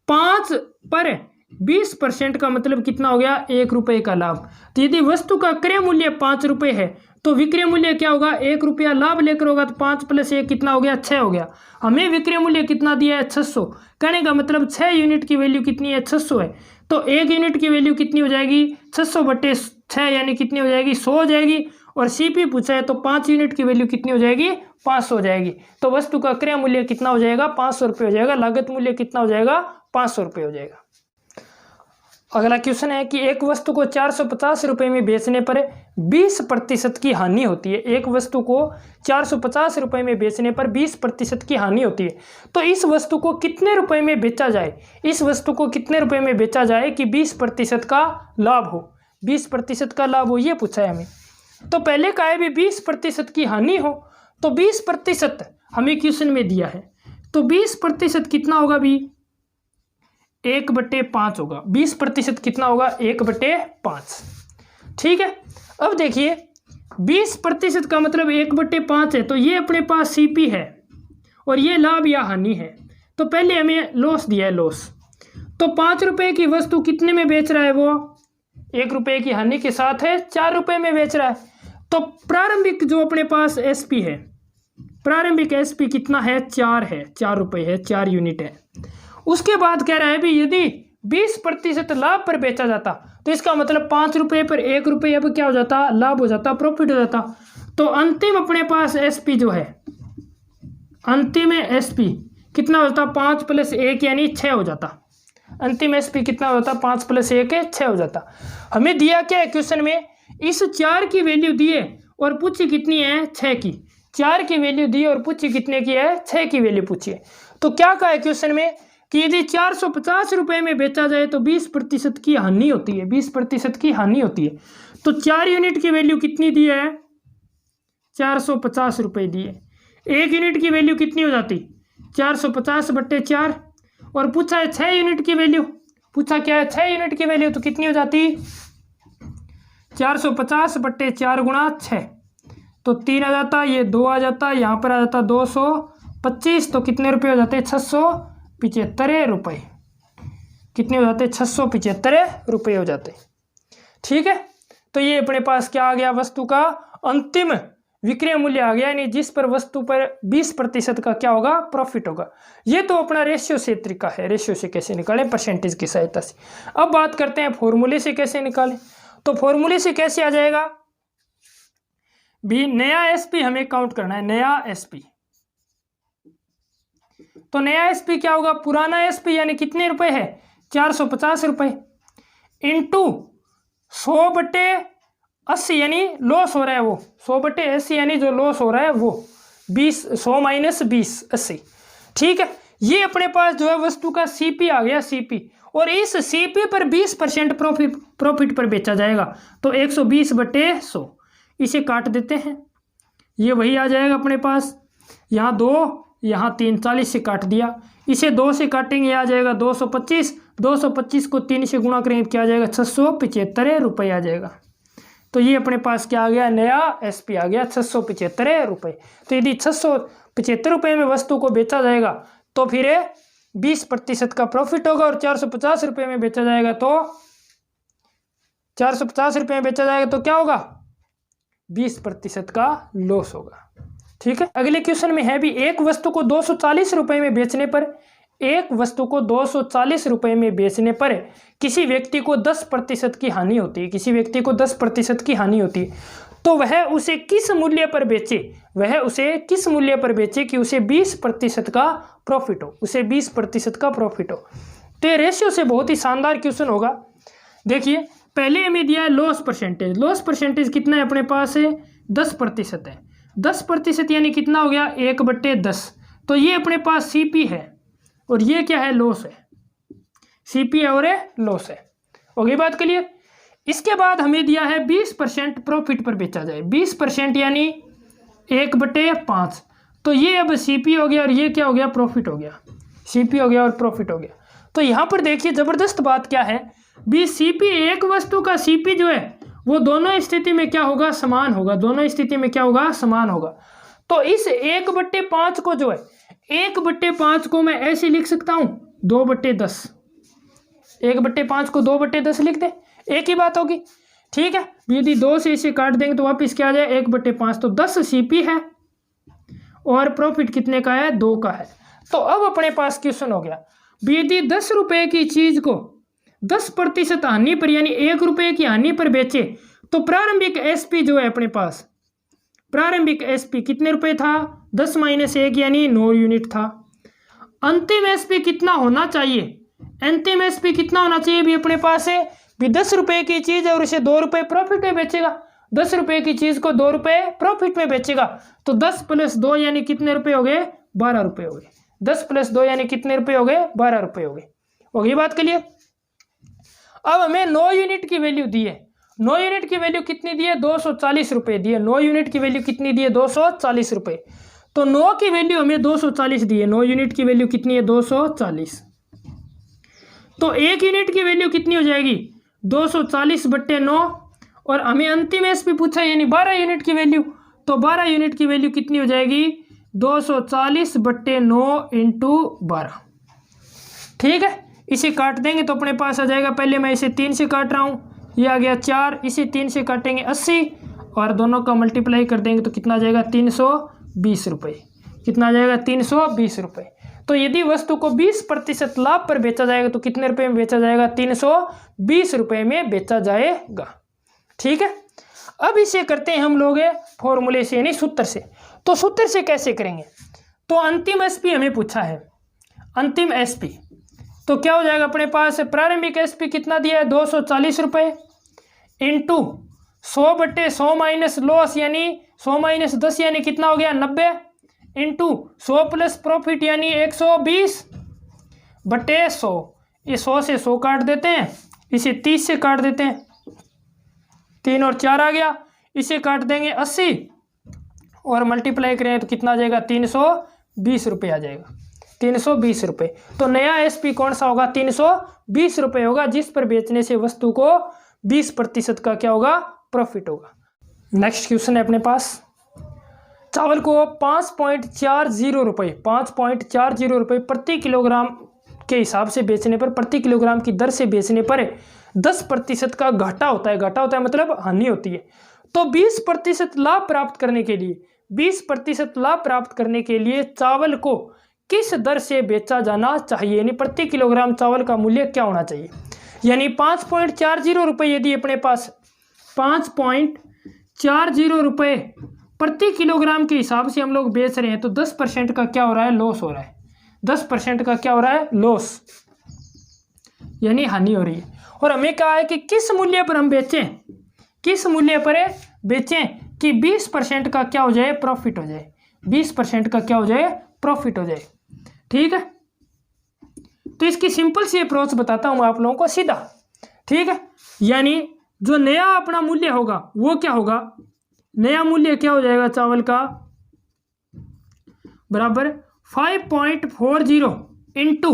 5 पर 20% का मतलब कितना हो गया 1 रुपये का लाभ। तो यदि वस्तु का क्रय मूल्य 5 रुपये है तो विक्रय मूल्य क्या होगा 1 रुपया लाभ लेकर होगा, तो 5 प्लस 1 कितना हो गया 6 हो गया। हमें विक्रय मूल्य कितना दिया है 600, कहने का मतलब 6 यूनिट की वैल्यू कितनी है 600 है, तो 1 यूनिट की वैल्यू कितनी हो जाएगी 600/6 यानी कितनी हो जाएगी 100 हो जाएगी, और CP पूछा है तो 5 यूनिट की वैल्यू कितनी हो जाएगी 500 हो जाएगी। तो वस्तु का क्रय मूल्य कितना हो जाएगा 500 रुपये हो जाएगा, लागत मूल्य कितना हो जाएगा 500 रुपये हो जाएगा। अगला क्वेश्चन है कि एक वस्तु को 450 रुपये में बेचने पर 20% की हानि होती है, एक वस्तु को 450 रुपये में बेचने पर 20% की हानि होती है, तो इस वस्तु को कितने रुपए में बेचा जाए, इस वस्तु को कितने रुपए में बेचा जाए कि 20% का लाभ हो, 20% का लाभ हो, ये पूछा है हमें। तो पहले का है भी 20% की हानि हो, तो 20% हमें क्वेश्चन में दिया है, तो 20% कितना होगा भी 1/5 होगा, 20% कितना होगा 1/5। ठीक है, अब देखिए 20% का मतलब 1/5 है, तो ये अपने पास CP है और ये लाभ या हानि है। तो पहले हमें लॉस दिया है, लॉस। तो 5 रुपये की वस्तु कितने में बेच रहा है वो? 1 रुपये की हानि के साथ है, 4 रुपये में बेच रहा है। तो प्रारंभिक जो अपने पास एसपी है, प्रारंभिक एसपी कितना है? 4 है, 4 रुपये है, 4 यूनिट है। उसके बाद कह रहा है भी यदि 20% लाभ पर बेचा जाता तो इसका मतलब 5 रुपये पर 1 रुपये अब क्या हो जाता? लाभ हो जाता, प्रॉफिट हो जाता। तो अंतिम अपने पास एसपी जो है, अंतिम एसपी कितना होता? 5 + 1 यानी 6 हो जाता। अंतिम एसपी कितना होता? 5 + 1 है 6 हो जाता। हमें दिया क्या है क्वेश्चन में? इस 4 की वैल्यू दिए और पूछी कितनी है? 6 की। 4 की वैल्यू दी और पूछी कितने की है? 6 की वैल्यू पूछी है। तो क्या कहा है क्वेश्चन में कि यदि 450 रुपये में बेचा जाए तो 20% की हानि होती है, 20% की हानि होती है। तो 4 यूनिट की वैल्यू कितनी दी है? 450 रुपये दी है। 1 यूनिट की वैल्यू कितनी हो जाती? 450/4। और पूछा है 6 यूनिट की वैल्यू, पूछा क्या है? 6 यूनिट की वैल्यू, तो कितनी हो जाती? 450/4 × 6, तो 3 आ जाता, ये 2 आ जाता, यहाँ पर आ जाता 225, तो कितने रुपये हो जाते? 675 रुपये। कितने हो जाते? 675 रुपये हो जाते। ठीक है, तो ये अपने पास क्या आ गया? वस्तु का अंतिम विक्रय मूल्य आ गया, यानी जिस पर वस्तु पर 20% का क्या होगा? प्रॉफिट होगा। ये तो अपना रेशियो से तरीका है, रेशियो से कैसे निकालें? परसेंटेज की सहायता से। अब बात करते हैं फॉर्मूले से कैसे निकालें। तो फॉर्मूले से कैसे आ जाएगा? भी नया एसपी हमें काउंट करना है, नया एसपी। तो नया एसपी क्या होगा? पुराना एसपी यानी कितने रुपए है? 450 रुपये इंटू 100/80 यानी लॉस हो रहा है वो, 100/80 यानी जो लॉस हो रहा है वो 100 - 20 80। ठीक है, ये अपने पास जो है वस्तु का सीपी आ गया, सीपी। और इस सीपी पर 20% प्रॉफिट पर बेचा जाएगा, तो 120/100। इसे काट देते हैं, ये वही आ जाएगा अपने पास। यहाँ 2, यहाँ 3, 40 से काट दिया। इसे 2 से काटेंगे, आ जाएगा 225। 225 को 3 से गुणा करेंगे, क्या आ जाएगा? 675 रुपये आ जाएगा। तो ये अपने पास क्या आ गया? नया एसपी आ गया, 675 रुपये। तो यदि 675 रुपये में वस्तु को बेचा जाएगा तो फिर 20% का प्रॉफिट होगा। और 450 रुपये में बेचा जाएगा तो 450 रुपये में बेचा जाएगा तो क्या होगा? 20% का लॉस होगा। ठीक है, अगले क्वेश्चन में है भी एक वस्तु को 240 रुपये में बेचने पर, एक वस्तु को 240 रुपये में बेचने पर किसी व्यक्ति को 10% की हानि होती है, किसी व्यक्ति को 10% की हानि होती है। तो वह उसे किस मूल्य पर बेचे? वह उसे किस मूल्य पर बेचे कि उसे 20% का प्रॉफिट हो, उसे 20% का प्रॉफिट हो। तो ये रेशियो से बहुत ही शानदार क्वेश्चन होगा। देखिए, पहले हमें दिया है लॉस परसेंटेज। लॉस परसेंटेज कितना है अपने पास? है 10% है। 10% यानी कितना हो गया? 1/10। तो ये अपने पास सीपी है और ये क्या है? लॉस है। सीपी है और ये लॉस है। हो गई बात क्लियर? इसके बाद हमें दिया है 20% प्रॉफिट पर बेचा जाए। 20% यानी 1/5। तो ये अब सीपी हो गया और ये क्या हो गया? प्रॉफिट हो गया। सीपी हो गया और प्रॉफिट हो गया। तो यहाँ पर देखिए जबरदस्त बात क्या है, बी सीपी, एक वस्तु का सीपी जो है वो दोनों स्थिति में क्या होगा? समान होगा। दोनों स्थिति में क्या होगा? समान होगा। तो इस 1/5 को जो है, 1/5 को मैं ऐसे लिख सकता हूँ 2/10। 1/5 को 2/10 लिख दे, एक ही बात होगी। ठीक है, यदि 2 से इसे काट देंगे तो वापस क्या आ जाए? 1/5। तो 10 सीपी है और प्रॉफिट कितने का है? 2 का है। तो अब अपने पास क्वेश्चन हो गया, यदि 10 रुपए की चीज को 10% हानि पर यानी 1 रुपये की हानि पर बेचे तो प्रारंभिक एसपी जो है अपने पास, प्रारंभिक एसपी कितने रुपए था? 10 - 1 यानी 9 यूनिट था। अंतिम एसपी कितना होना चाहिए? अंतिम एसपी कितना होना चाहिए भी अपने पास है भी 10 रुपए की चीज है और इसे 2 रुपये प्रॉफिट में बेचेगा। 10 रुपए की चीज को 2 रुपये प्रॉफिट में बेचेगा तो 10 + 2 यानी कितने रुपए हो गए? 12 रुपये हो गए। 10 + 2 यानी कितने रुपए हो गए? 12 रुपये हो गए। होगी बात के लिए। अब हमें 9 यूनिट की वैल्यू दी है। 9 यूनिट की वैल्यू कितनी दी है? 240 रुपये दी है। 9 यूनिट की वैल्यू कितनी दी है? 240 रुपये। तो 9 की वैल्यू हमें 240 दी है। 9 यूनिट की वैल्यू कितनी है? 240। तो 1 यूनिट की वैल्यू कितनी हो जाएगी? 240/9। और हमें अंतिम एसपी पूछा यानी 12 यूनिट की वैल्यू, तो 12 यूनिट की वैल्यू कितनी हो जाएगी? 240/9 इंटू 12। ठीक है, इसे काट देंगे तो अपने पास आ जाएगा, पहले मैं इसे 3 से काट रहा हूँ, ये आ गया 4, इसे 3 से काटेंगे 80 और दोनों का मल्टीप्लाई कर देंगे तो कितना आ जाएगा 320 रुपये। कितना आ जाएगा 320 रुपये। तो यदि वस्तु को 20% लाभ पर बेचा जाएगा तो कितने रुपए में बेचा जाएगा, 320 रुपये में बेचा जाएगा। ठीक है, अब इसे करते हैं हम लोग फॉर्मूले से यानी सूत्र से। तो सूत्र से कैसे करेंगे, तो अंतिम एसपी हमें पूछा है, अंतिम एसपी तो क्या हो जाएगा अपने पास, प्रारंभिक एसपी कितना दिया है 240 रुपये इंटू 100/100 माइनस लॉस यानी 100 माइनस 10 यानी कितना हो गया 90 इंटू 100 प्लस प्रॉफिट यानी 120/100। ये 100 से 100 काट देते हैं, इसे 30 से काट देते हैं, 3 और 4 आ गया, इसे काट देंगे 80 और मल्टीप्लाई करें तो कितना आ जाएगा 320 रुपये आ जाएगा, 320 रुपये। तो नया एसपी कौन सा होगा, 320 रुपये होगा, जिस पर बेचने से वस्तु को 20% का क्या होगा, प्रॉफिट होगा। नेक्स्ट क्वेश्चन है अपने पास, चावल को 5.40 रुपये 5.40 रुपये प्रति किलोग्राम के हिसाब से बेचने पर, प्रति किलोग्राम की दर से बेचने पर 10% का घाटा होता है। घाटा होता है मतलब हानि होती है। तो 20% लाभ प्राप्त करने के लिए 20% लाभ प्राप्त करने के लिए चावल को किस दर से बेचा जाना चाहिए, यानी प्रति किलोग्राम चावल का मूल्य क्या होना चाहिए। यानी 5.40 रुपये यदि अपने पास 5.40 रुपये प्रति किलोग्राम के हिसाब से हम लोग बेच रहे हैं तो 10% का क्या हो रहा है, लॉस हो रहा है। 10% का क्या हो रहा है, लॉस यानी हानि हो रही है। और हमें कहा है कि किस मूल्य पर हम बेचें, किस मूल्य पर बेचें कि 20% का क्या हो जाए, प्रॉफिट हो जाए, 20% का क्या हो जाए, प्रॉफिट हो जाए। ठीक है, तो इसकी सिंपल सी अप्रोच बताता हूं आप लोगों को सीधा। ठीक है, यानी जो नया अपना मूल्य होगा वो क्या होगा, नया मूल्य क्या हो जाएगा चावल का, बराबर 5.40 इंटू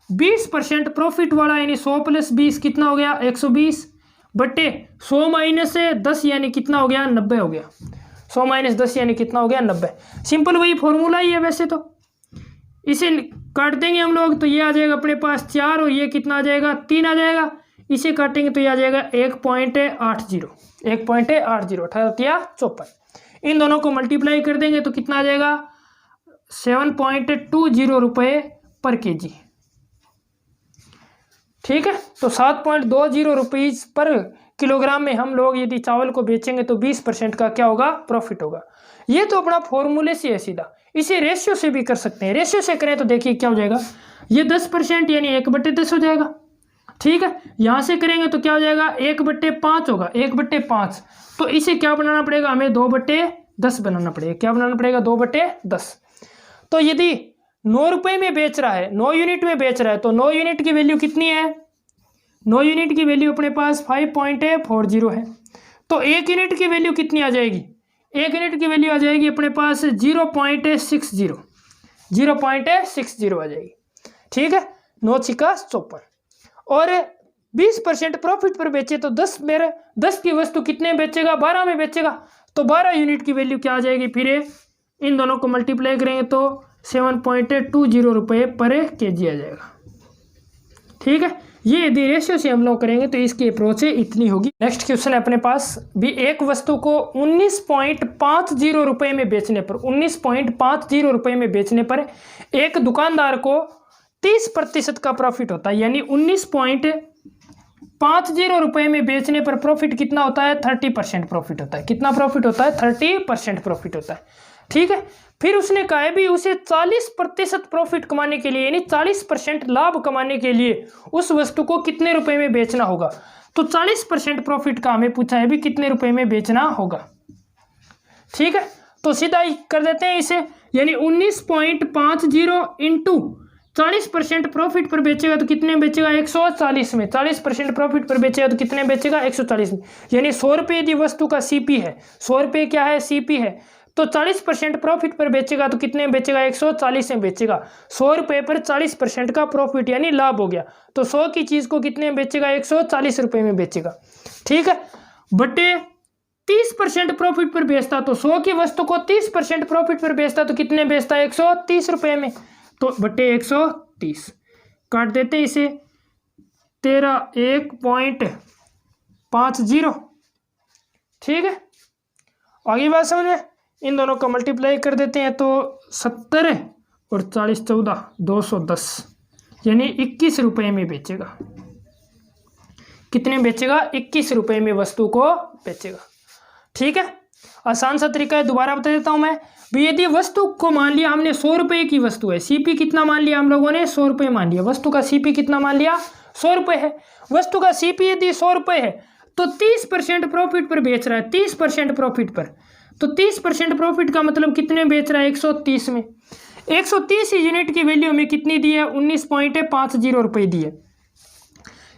20% प्रॉफिट वाला यानी 100 प्लस 20 कितना हो गया 120/100 माइनस 10 यानी कितना हो गया 90 हो गया। 100 माइनस 10 यानी कितना हो गया 90। सिंपल वही फॉर्मूला ही है वैसे तो। इसे काट देंगे हम लोग तो ये आ जाएगा अपने पास 4 और ये कितना आ जाएगा 3 आ जाएगा। इसे काटेंगे तो ये आ जाएगा 1.80 18 इन दोनों को मल्टीप्लाई कर देंगे तो कितना आ जाएगा 7.20 रुपये पर केजी। ठीक है, तो 7.20 रुपीज़ पर किलोग्राम में हम लोग यदि चावल को बेचेंगे तो 20% का क्या होगा, प्रॉफिट होगा। ये तो अपना फॉर्मूले से है सीधा। इसे रेशियो से भी कर सकते हैं। रेशियो से करें तो देखिए क्या हो जाएगा, ये 10% यानी 1/10 हो जाएगा। ठीक है, यहाँ से करेंगे तो क्या हो जाएगा 1/5 होगा, 1/5। तो इसे क्या बनाना पड़ेगा, हमें 2/10 बनाना पड़ेगा। क्या बनाना पड़ेगा 2/10। तो यदि 9 रुपये में बेच रहा है, 9 यूनिट में बेच रहा है तो 9 यूनिट की वैल्यू कितनी है, 9 यूनिट की वैल्यू अपने पास 5.40 है। तो 1 यूनिट की वैल्यू कितनी आ जाएगी, 1 यूनिट की वैल्यू आ जाएगी अपने पास 0.60 आ जाएगी। ठीक है, 9 छिका 54 और 20% प्रॉफिट पर बेचे तो 10 की वस्तु कितने में बेचेगा, 12 में बेचेगा। तो 12 यूनिट की वैल्यू क्या आ जाएगी, फिर इन दोनों को मल्टीप्लाई करेंगे तो 7.20 रुपये पर केजी आ जाएगा। ठीक है, ये यदि रेशियो से हम लोग करेंगे तो इसकी अप्रोच इतनी होगी। नेक्स्ट क्वेश्चन है अपने पास भी, एक वस्तु को 19.50 रुपये में बेचने पर 19.50 रुपये में बेचने पर एक दुकानदार को 30% का प्रॉफिट होता है। यानी 19.50 रुपये में बेचने पर प्रॉफिट कितना होता है, 30% प्रॉफिट होता है। कितना प्रॉफिट होता है, 30% प्रॉफिट होता है। ठीक है, फिर उसने कहा है भी उसे 40% प्रॉफिट कमाने के लिए यानी 40% लाभ कमाने के लिए उस वस्तु को कितने रुपए में बेचना होगा। तो 40% प्रॉफिट का हमें पूछा है भी कितने रुपए में बेचना होगा। ठीक है, तो सीधा ही कर देते हैं इसे, यानी 19.50 इंटू 40% प्रॉफिट पर बेचेगा तो कितने में बेचेगा, 140 में। 40% प्रॉफिट पर बेचेगा तो कितने में बेचेगा, 140 में। यानी 100 रुपये यदि वस्तु का सीपी है, 100 रुपये क्या है, सीपी है, तो 40% प्रॉफिट पर बेचेगा तो कितने में बेचेगा, 140 में बेचेगा। 100 रुपये पर 40% का प्रॉफिट यानी लाभ हो गया। तो 100 की चीज़ को कितने में बेचेगा, 140 रुपये में बेचेगा। ठीक है, बटे 30% प्रॉफिट पर बेचता, तो 100 की वस्तु को 30% प्रॉफिट पर बेचता तो कितने बेचता? 130 रुपये में। तो बटे 130 काट देते हैं इसे, 13,1.50। ठीक है, आगे बात समझ में। इन दोनों का मल्टीप्लाई कर देते हैं तो 70 और 40 14 210, यानी 21 रुपये में बेचेगा। कितने बेचेगा? 21 रुपये में वस्तु को बेचेगा। ठीक है, आसान सा तरीका है, दोबारा बता देता हूं मैं भी। यदि वस्तु को मान लिया हमने 100 रुपये की वस्तु है, सीपी कितना मान लिया हम लोगों ने? 100 रुपये मान लिया। वस्तु का सीपी कितना मान लिया? 100 रुपये है। वस्तु का सीपी यदि 100 रुपये है तो 30% प्रॉफिट पर बेच रहा है, 30% प्रॉफिट पर। तो 30% प्रॉफिट का मतलब कितने बेच रहा है? 130 में। 130 यूनिट की वैल्यू हमें कितनी दी है? 19.50 रुपये दी है।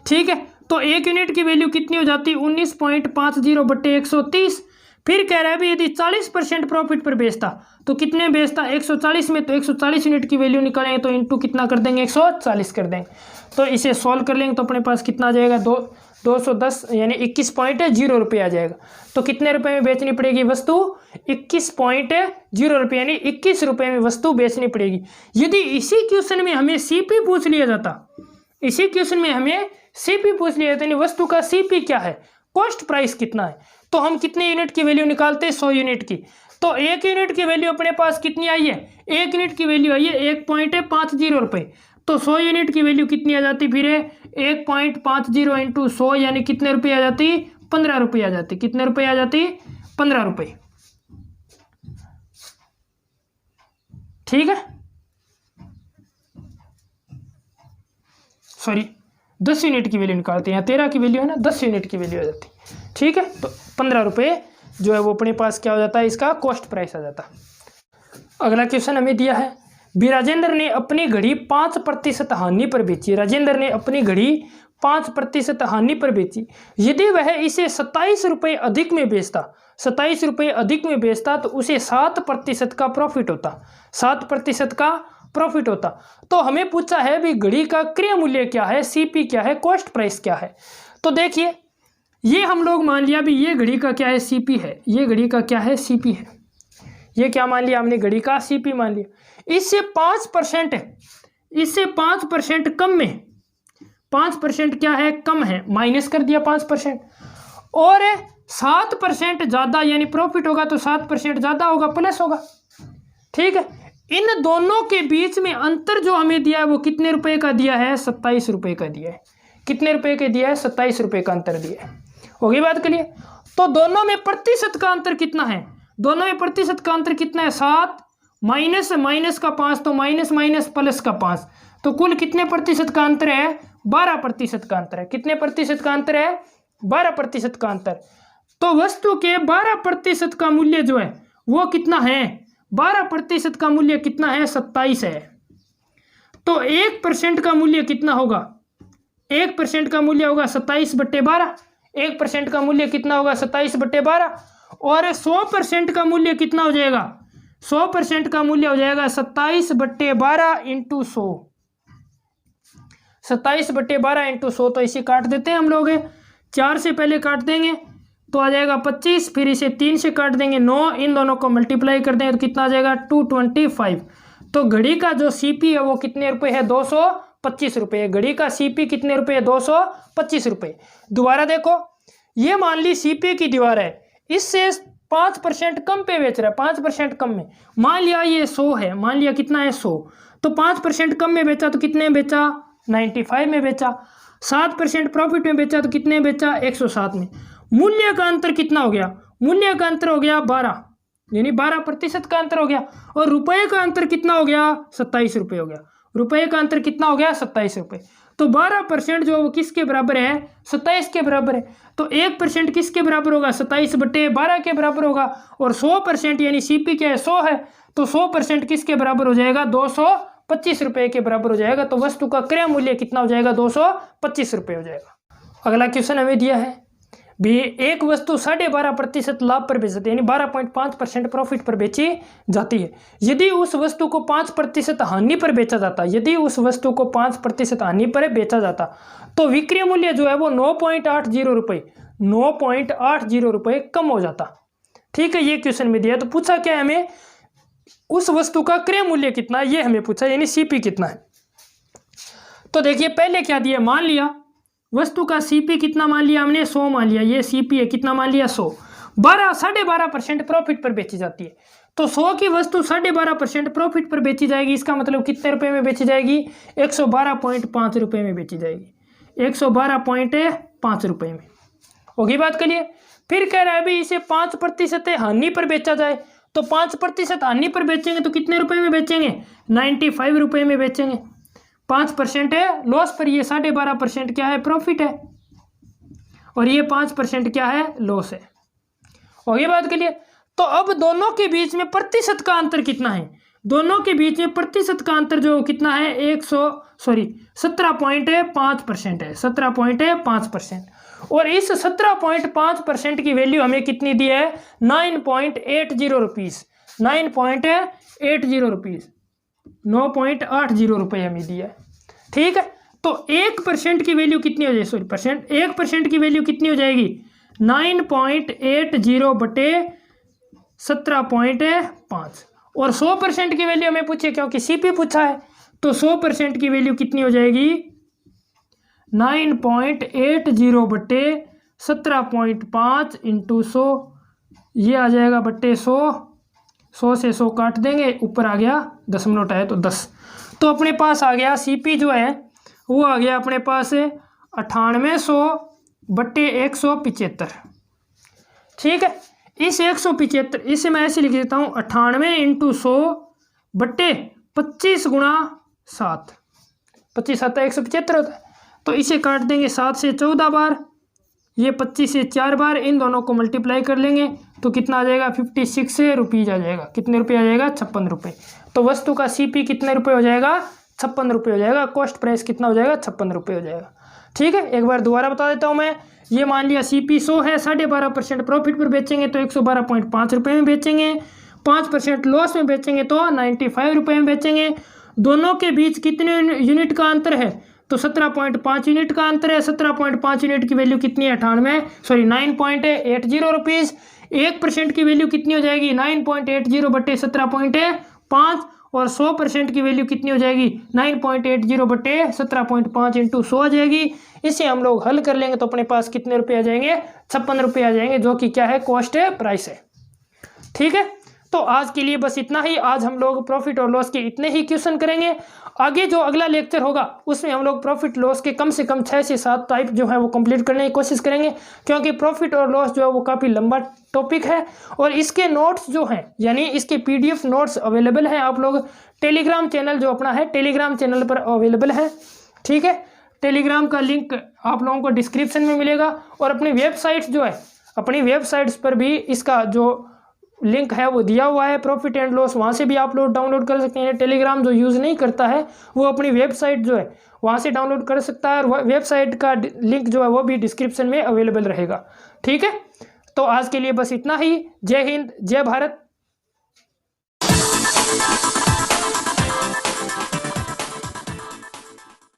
ठीक है, तो एक यूनिट की वैल्यू कितनी हो जाती है? 19.50 बटे 130। फिर कह रहा है भी यदि 40% प्रॉफिट पर बेचता तो कितने बेचता? 140 में। तो 140 यूनिट की वैल्यू निकालेंगे तो इंटू कितना कर देंगे? 140 कर देंगे। तो इसे सॉल्व कर लेंगे तो अपने पास कितना आ जाएगा? 210 यानी 21.0 रुपये आ जाएगा। तो कितने रुपए में बेचनी पड़ेगी वस्तु? 21.0 रुपये, यानी 21 रुपये में वस्तु बेचनी पड़ेगी। यदि इसी क्वेश्चन में हमें सीपी पूछ लिया जाता, इसी क्वेश्चन में हमें सीपी पूछ लिया जाता, यानी वस्तु का सीपी क्या है, कॉस्ट प्राइस कितना है, तो हम कितने यूनिट की वैल्यू निकालते हैं? 100 यूनिट की। तो एक यूनिट की वैल्यू अपने पास कितनी आई है? एक यूनिट की वैल्यू आई है 1.50 रुपये। तो 100 यूनिट की वैल्यू कितनी आ जाती? फिर 1.50 इंटू 100 यानी कितने रुपये आ जाती? 15 रुपये आ जाती। कितने रुपये आ जाती? 15 रुपये। ठीक है, सॉरी 10 यूनिट की वैल्यू निकालते हैं, 13 की वैल्यू है ना, 10 यूनिट की वैल्यू आ जाती। ठीक है, तो 15 रुपये जो है वो अपने पास क्या हो जाता है? इसका कॉस्ट प्राइस आ जाता। अगला क्वेश्चन हमें दिया है भी राजेंद्र ने अपनी घड़ी 5% हानि पर बेची। राजेंद्र ने अपनी घड़ी 5% हानि पर बेची। यदि वह इसे 27 रुपये अधिक में बेचता, 27 रुपये अधिक में बेचता तो उसे 7% का प्रॉफिट होता, 7% का प्रॉफिट होता। तो हमें पूछा है भी घड़ी का क्रय मूल्य क्या है, सीपी क्या है, कॉस्ट प्राइस क्या है। तो देखिए ये हम लोग मान लिया भी ये घड़ी का क्या है? सीपी है। ये घड़ी का क्या है? सीपी है। ये क्या मान लिया हमने? घड़ी का सीपी मान लिया। इससे 5%, इससे 5% कम में, 5% क्या है? कम है, माइनस कर दिया 5%। और 7% ज़्यादा यानी प्रॉफिट होगा तो 7% ज़्यादा होगा, प्लस होगा। ठीक है, इन दोनों के बीच में अंतर जो हमें दिया है वो कितने रुपए का दिया है? 27 रुपये का दिया है। कितने रुपए का दिया है? 27 रुपये का अंतर दिया है। होगी बात क्लियर? तो दोनों में प्रतिशत का अंतर कितना है? दोनों में प्रतिशत का अंतर कितना है? 7 माइनस माइनस का 5, तो माइनस माइनस प्लस का 5, तो कुल कितने प्रतिशत का अंतर है? 12% का अंतर है। कितने प्रतिशत का अंतर है? 12% का अंतर। तो वस्तु के 12% का मूल्य जो है वो कितना है? 12% का मूल्य कितना है? 27 है। तो 1% का मूल्य कितना होगा? 1% का मूल्य होगा 27/12। 1% का मूल्य कितना होगा? 27/12। और 100% का मूल्य कितना हो जाएगा? 100% का मूल्य हो जाएगा 27/12 इंटू 100। 27/12 इंटू 100, तो इसे काट देते हैं हम लोग। 4 से पहले काट देंगे तो आ जाएगा 25, फिर इसे 3 से काट देंगे 9, इन दोनों को मल्टीप्लाई कर देंगे तो कितना आ जाएगा? 225। तो घड़ी का जो सीपी है वो कितने रुपए है? 225 रुपये। घड़ी का सीपी कितने रुपए है? 225 रुपये। दोबारा देखो, ये मान ली सीपी की दीवार है, इससे 5% कम पे बेच रहा है, 5% कम में। मान लिया ये 100 है, मान लिया कितना है? 100। तो 5% कम में बेचा तो कितने में बेचा? 95 में बेचा। 7% प्रॉफिट में बेचा तो कितने में बेचा? 107 में। मूल्य का अंतर कितना हो गया? मूल्य का अंतर हो गया 12, यानी 12% का अंतर हो गया। और रुपए का अंतर कितना हो गया? 27 रुपये हो गया। रुपए का अंतर कितना हो गया? 27 रुपये। तो 12% जो वो किसके बराबर है? 27 के बराबर है। तो 1% किसके बराबर होगा? 27/12 के बराबर होगा। और 100% यानी सीपी क्या है? 100 है, तो 100% किसके बराबर हो जाएगा? 225 रुपये के बराबर हो जाएगा। तो वस्तु का क्रय मूल्य कितना हो जाएगा? 225 रुपये हो जाएगा। अगला क्वेश्चन हमें दिया है भी एक वस्तु 12.5% लाभ पर बेची जाती है, यानी 12.5% प्रॉफिट पर बेची जाती है। यदि उस वस्तु को 5% हानि पर बेचा जाता, यदि उस वस्तु को 5% हानि पर बेचा जाता तो विक्रय मूल्य जो है वो 9.80 रुपये, 9.80 रुपये कम हो जाता। ठीक है, ये क्वेश्चन में दिया। तो पूछा क्या है हमें, उस वस्तु का क्रय मूल्य कितना है, ये हमें पूछा, यानी सीपी कितना है। तो देखिए पहले क्या दिया, मान लिया वस्तु का सीपी कितना मान लिया हमने, 100 मान लिया। ये सीपी है, कितना मान लिया, 100। 12.5% प्रॉफिट पर बेची जाती है। तो 100 की वस्तु 12.5% प्रॉफिट पर बेची जाएगी। इसका मतलब कितने रुपए में बेची जाएगी, 112.5 रुपये में बेची जाएगी। 112.5 रुपये में होगी बात। करिए फिर कह रहा है अभी इसे 5% हानि पर बेचा जाए। तो 5% हानि पर बेचेंगे तो कितने रुपए में बेचेंगे, 95 रुपये में बेचेंगे। 5% है लॉस पर, ये 12.5% क्या है, प्रॉफिट है, और ये 5% क्या है, लॉस है। और ये बात करिए। तो अब दोनों के बीच में प्रतिशत का अंतर कितना है, दोनों के बीच में प्रतिशत का अंतर जो कितना है, 17.5% है, 17.5%। और इस 17.5% की वैल्यू हमें कितनी दी है, 9.80 रुपीज़, 9.80 रुपीज़, 9.80 रुपये हमें दिया है। ठीक है, तो 1% की वैल्यू कितनी हो जाएगी, 1% की वैल्यू कितनी हो जाएगी, 9.80 बटे 17.5। और 100% की वैल्यू हमें पूछे, क्योंकि सीपी पूछा है, तो 100% की वैल्यू कितनी हो जाएगी, 9.80 बटे 17.5 इंटू 100, ये आ जाएगा बटे 100। 100 से 100 काट देंगे, ऊपर आ गया दशमलव है तो 10। तो अपने पास आ गया सीपी जो है वो आ गया अपने पास 9800 बटे 175। ठीक है, इस 175, इसे मैं ऐसे लिख देता हूँ, 98 इंटू 100 बटे 25 गुणा 7, 25 7 175 होता है। तो इसे काट देंगे 7 से 14 बार, ये 25 से 4 बार, इन दोनों को मल्टीप्लाई कर लेंगे तो कितना आ जाएगा, 56 रुपीज़ आ जाएगा। कितने रुपये आ जाएगा, 56 रुपये। तो वस्तु का सीपी कितने रुपये हो जाएगा, 56 रुपये हो जाएगा। कॉस्ट प्राइस कितना हो जाएगा, 56 रुपये हो जाएगा। ठीक है, एक बार दोबारा बता देता हूँ मैं। ये मान लिया सीपी 100 है, 12.5% प्रॉफिट पर बेचेंगे तो 112.5 रुपये में बेचेंगे। 5% लॉस में बेचेंगे तो 95 रुपये में बेचेंगे। दोनों के बीच कितने यूनिट का अंतर है, तो 17.5 यूनिट का अंतर है। 17.5 यूनिट की वैल्यू कितनी है, 9.80 रुपीज़। 1% की वैल्यू कितनी हो जाएगी, 9.80 बटे 17.5, और 100% की वैल्यू कितनी हो जाएगी, 9.80 बटे 17.5 इंटू 100 आ जाएगी। इसे हम लोग हल कर लेंगे तो अपने पास कितने रुपये आ जाएंगे, 56 रुपये आ जाएंगे, जो कि क्या है, कॉस्ट प्राइस है। ठीक है, तो आज के लिए बस इतना ही। आज हम लोग प्रॉफिट और लॉस के इतने ही क्वेश्चन करेंगे। आगे जो अगला लेक्चर होगा उसमें हम लोग प्रॉफिट लॉस के कम से कम 6 से 7 टाइप जो है वो कंप्लीट करने की कोशिश करेंगे, क्योंकि प्रॉफिट और लॉस जो है वो काफ़ी लंबा टॉपिक है। और इसके नोट्स जो हैं, यानी इसके PDF नोट्स अवेलेबल हैं। आप लोग टेलीग्राम चैनल जो अपना है, टेलीग्राम चैनल पर अवेलेबल है। ठीक है, टेलीग्राम का लिंक आप लोगों को डिस्क्रिप्शन में मिलेगा। और अपनी वेबसाइट्स जो है, अपनी वेबसाइट्स पर भी इसका जो लिंक है वो दिया हुआ है, प्रॉफिट एंड लॉस, वहाँ से भी आप लोग डाउनलोड कर सकते हैं। टेलीग्राम जो यूज़ नहीं करता है वो अपनी वेबसाइट जो है वहाँ से डाउनलोड कर सकता है, और वेबसाइट का लिंक जो है वो भी डिस्क्रिप्शन में अवेलेबल रहेगा। ठीक है, तो आज के लिए बस इतना ही। जय हिंद, जय भारत।